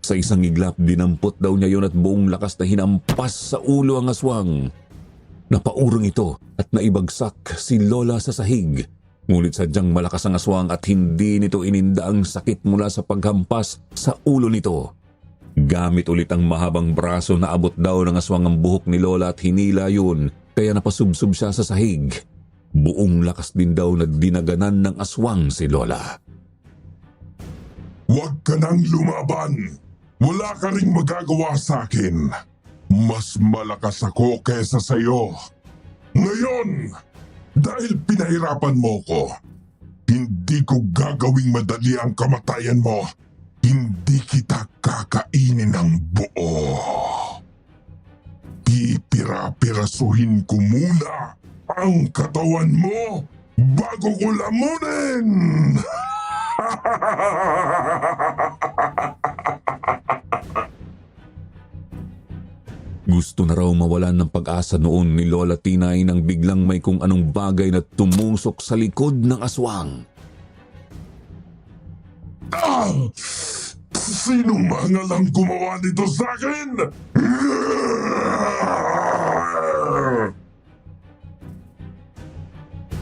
[SPEAKER 3] Sa isang iglap, dinampot daw niya yun at buong lakas na hinampas sa ulo ang aswang. Napaurong ito at naibagsak si Lola sa sahig. Ngunit sadyang malakas ang aswang at hindi nito ininda ang sakit mula sa paghampas sa ulo nito. Gamit ulit ang mahabang braso na abot daw ng aswang ang buhok ni Lola at hinila yun, kaya napasubsob siya sa sahig. Buong lakas din daw na dinaganan ng aswang si Lola.
[SPEAKER 6] Huwag ka nang lumaban! Wala ka ring magagawa sa akin. Mas malakas ako kesa sa'yo. Ngayon, dahil pinahirapan mo ko, hindi ko gagawing madali ang kamatayan mo. Hindi kita kakainin ng buo. Pipira-pirasuhin ko muna ang katawan mo bago ko lamunin!
[SPEAKER 3] Gusto na raw mawalan ng pag-asa noon ni Lola Tinay nang biglang may kung anong bagay na tumusok sa likod ng aswang.
[SPEAKER 6] Ah! Sinong mangalang gumawa nito sa akin?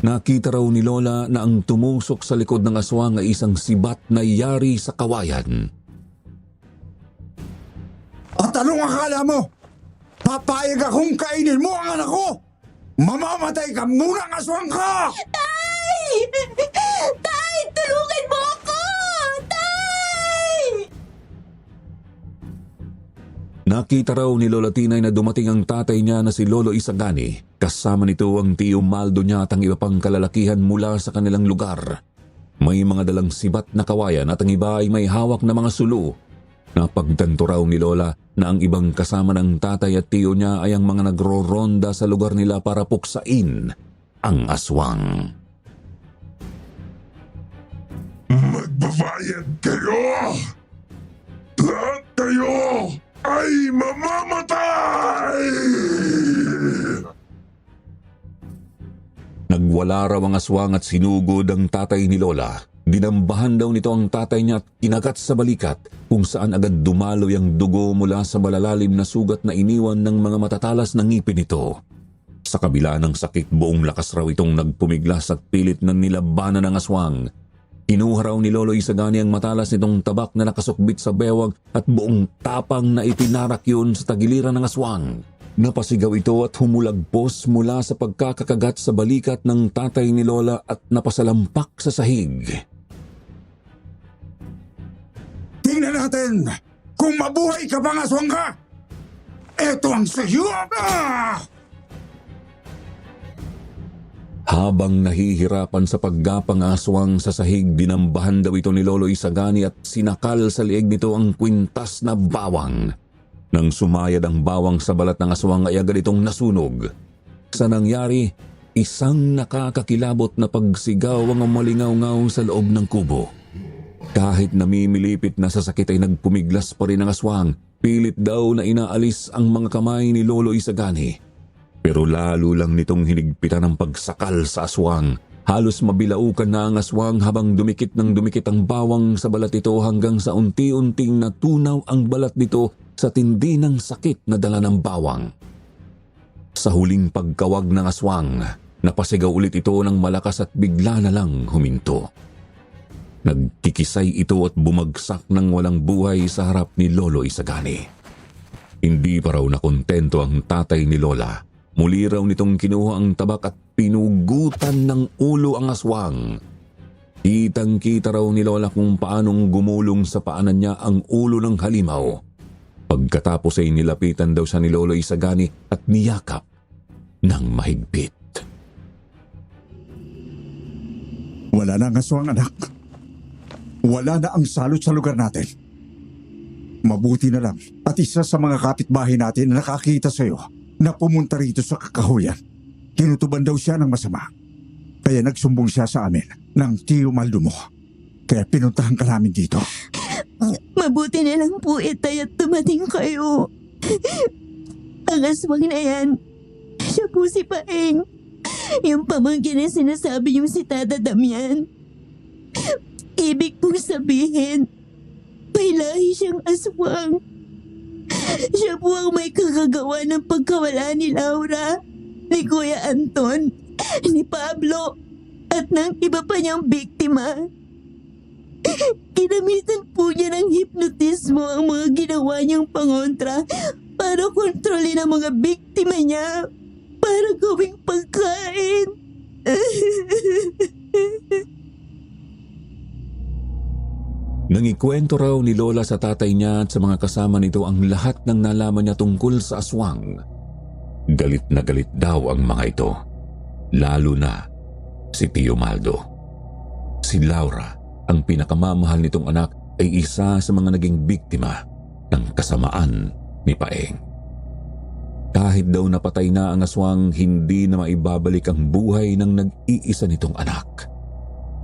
[SPEAKER 3] Nakita raw ni Lola na ang tumusok sa likod ng aswang ay isang sibat na yari sa kawayan.
[SPEAKER 4] At anong akala mo? Papayag akong kainin mo ang anak ko! Mamamatay ka muna ang aswang ka!
[SPEAKER 1] Tay! Tay! Tulungan mo ako! Tay!
[SPEAKER 3] Nakita raw ni Lola Tinay na dumating ang tatay niya na si Lolo Isagani. Kasama nito ang tiyo Maldo niya at ang iba pang kalalakihan mula sa kanilang lugar. May mga dalang sibat na kawayan at ang iba ay may hawak na mga sulu. Napagtanto raw ni Lola na ang ibang kasama ng tatay at tiyo niya ay ang mga nagro-ronda sa lugar nila para puksain ang aswang.
[SPEAKER 6] Magbabayad kayo! Lahat kayo ay mamamatay!
[SPEAKER 3] Nagwala raw ang aswang at sinugod ang tatay ni Lola. Dinambahan daw nito ang tatay niya at kinagat sa balikat kung saan agad dumaloy ang dugo mula sa malalalim na sugat na iniwan ng mga matatalas na ngipin nito. Sa kabila ng sakit, buong lakas raw itong nagpumiglas at pilit na nilabanan ng aswang. Kinuha raw ni Lolo Isagani ang matalas nitong tabak na nakasukbit sa bewang at buong tapang na itinarak yun sa tagiliran ng aswang. Napasigaw ito at humulagpos mula sa pagkakakagat sa balikat ng tatay ni Lola at napasalampak sa sahig.
[SPEAKER 4] natin kung mabuhay ka bang aswang ka! Ito ang sayo!
[SPEAKER 3] Habang nahihirapan sa paggapang aswang sa sahig, dinambahan daw ito ni Lolo Isagani at sinakal sa lieg nito ang kwintas na bawang. Nang sumayad ang bawang sa balat ng aswang ay agad itong nasunog. Sa nangyari, isang nakakakilabot na pagsigaw ang umalingaw-ngaw sa loob ng kubo. Kahit namimilipit na sa sakit ay nagpumiglas pa rin ang aswang. Pilit daw na inaalis ang mga kamay ni Lolo Isagani. Pero lalo lang nitong hinigpitan ang pagsakal sa aswang. Halos mabilaukan na ang aswang habang dumikit ng dumikit ang bawang sa balat nito hanggang sa unti-unting natunaw ang balat nito sa tindi ng sakit na dala ng bawang. Sa huling pagkawag ng aswang, napasigaw ulit ito ng malakas at bigla na lang huminto. Nagkikisay ito at bumagsak ng walang buhay sa harap ni Lolo Isagani. Hindi pa raw nakontento ang tatay ni Lola. Muli raw nitong kinuha ang tabak at pinugutan ng ulo ang aswang. Kitang-kita raw ni Lola kung paanong gumulong sa paanan niya ang ulo ng halimaw. Pagkatapos ay nilapitan daw siya ni Lolo Isagani at niyakap ng mahigpit.
[SPEAKER 4] Wala na ang aswang, anak. Wala na ang salot sa lugar natin. Mabuti na lang at isa sa mga kapitbahay natin na nakakita sa iyo na pumunta rito sa kakahuyan. Kinutuban daw siya ng masama. Kaya nagsumbong siya sa amin ng Tio Maldo mo. Kaya pinuntahan ka namin dito.
[SPEAKER 1] Mabuti na lang po itay at dumating kayo. Ang aswang na yan, siya po si Paeng. Yung pamangkin na sinasabi yung si Tata Damian. Ibig pong sabihin, may lahi siyang aswang. Siya po ang may kakagawa ng pagkawala ni Laura, ni Kuya Anton, ni Pablo, at ng iba pa niyang biktima. Ginamitan po niya ng hipnotismo ang mga ginawa niyang pangontra para kontrolin ang mga biktima niya para gawing pagkain.
[SPEAKER 3] Nangikwento raw ni Lola sa tatay niya at sa mga kasama nito ang lahat ng nalaman niya tungkol sa aswang. Galit na galit daw ang mga ito, lalo na si Tio Maldo. Si Laura, ang pinakamamahal nitong anak, ay isa sa mga naging biktima ng kasamaan ni Paeng. Kahit daw napatay na ang aswang, hindi na maibabalik ang buhay ng nag-iisa nitong anak.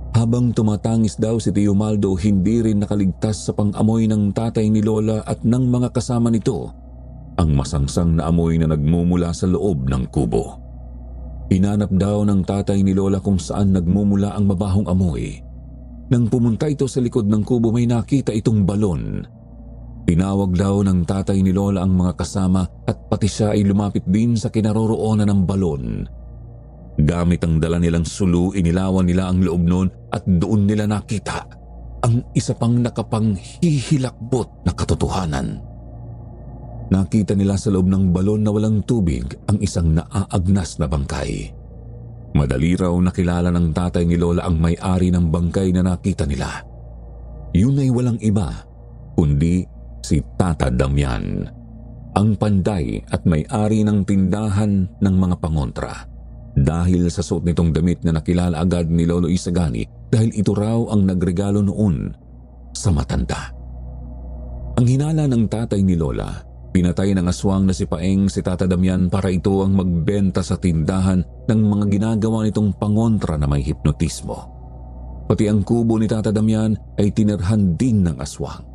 [SPEAKER 3] Habang tumatangis daw si Tio Maldo, hindi rin nakaligtas sa pang-amoy ng tatay ni Lola at ng mga kasama nito, ang masangsang na amoy na nagmumula sa loob ng kubo. Hinanap daw ng tatay ni Lola kung saan nagmumula ang mabahong amoy. Nang pumunta ito sa likod ng kubo, may nakita itong balon. Tinawag daw ng tatay ni Lola ang mga kasama at pati siya ay lumapit din sa kinaroroonan ng balon. Gamit ang dala nilang sulu, inilawan nila ang loob noon at doon nila nakita ang isa pang nakapanghihilakbot na katotohanan. Nakita nila sa loob ng balon na walang tubig ang isang naaagnas na bangkay. Madali raw nakilala ng tatay ni Lola ang may-ari ng bangkay na nakita nila. Yun ay walang iba, kundi si Tata Damian, ang panday at may-ari ng tindahan ng mga pangontra. Dahil sa suot nitong damit na nakilala agad ni Lolo Isagani dahil ito raw ang nagregalo noon sa matanda. Ang hinala ng tatay ni Lola, pinatay ng aswang na si Paeng si Tata Damian para ito ang magbenta sa tindahan ng mga ginagawa nitong pangontra na may hipnotismo. Pati ang kubo ni Tata Damian ay tinirhan din ng aswang.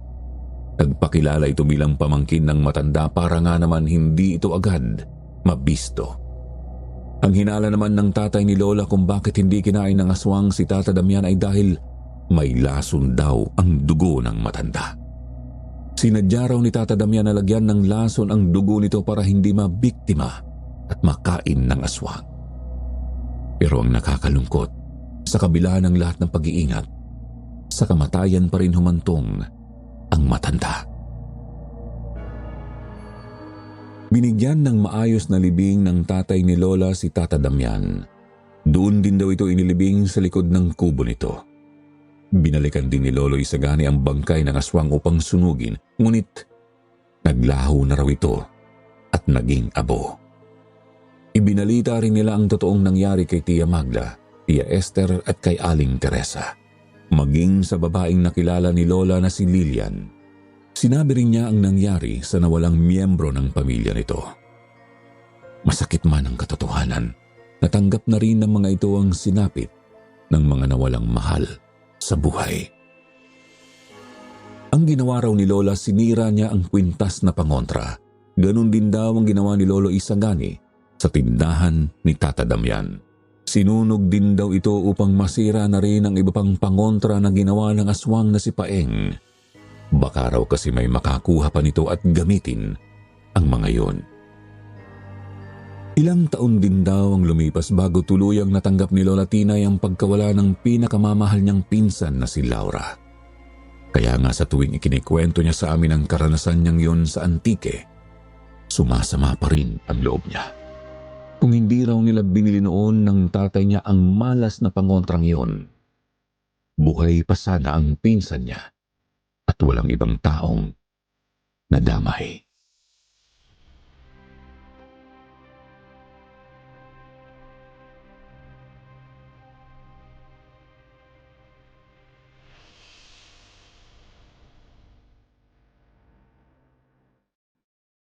[SPEAKER 3] Nagpakilala ito bilang pamangkin ng matanda para nga naman hindi ito agad mabisto. Ang hinala naman ng tatay ni Lola kung bakit hindi kinain ng aswang si Tata Damian ay dahil may lason daw ang dugo ng matanda. Sinadya raw ni Tata Damian na lagyan ng lason ang dugo nito para hindi mabiktima at makain ng aswang. Pero ang nakakalungkot, sa kabila ng lahat ng pag-iingat, sa kamatayan pa rin humantong ang matanda. Binigyan ng maayos na libing ng tatay ni Lola si Tata Damian. Doon din daw ito inilibing sa likod ng kubo nito. Binalikan din ni Lolo Isagani ang bangkay ng aswang upang sunugin, ngunit naglaho na raw ito at naging abo. Ibinalita rin nila ang totoong nangyari kay Tia Magda, Tia Esther at kay Aling Teresa. Maging sa babaeng nakilala ni Lola na si Lilian. Sinabi rin niya ang nangyari sa nawalang miyembro ng pamilya nito. Masakit man ang katotohanan, natanggap na rin ng mga ito ang sinapit ng mga nawalang mahal sa buhay. Ang ginawa raw ni Lola, sinira niya ang kwintas na pangontra. Ganon din daw ang ginawa ni Lolo Isagani sa tindahan ni Tata Damian. Sinunog din daw ito upang masira na rin ang iba pang pangontra na ginawa ng aswang na si Paeng. Baka raw kasi may makakuha pa nito at gamitin ang mga yon. Ilang taon din daw ang lumipas bago tuluyang natanggap ni Lola Tinay ang pagkawala ng pinakamamahal niyang pinsan na si Laura. Kaya nga sa tuwing ikinikwento niya sa amin ang karanasan niyang yon sa Antique, sumasama pa rin ang loob niya. Kung hindi raw nila binili noon ng tatay niya ang malas na pangontrang yon, buhay pa sana ang pinsan niya at walang ibang taong nadamay.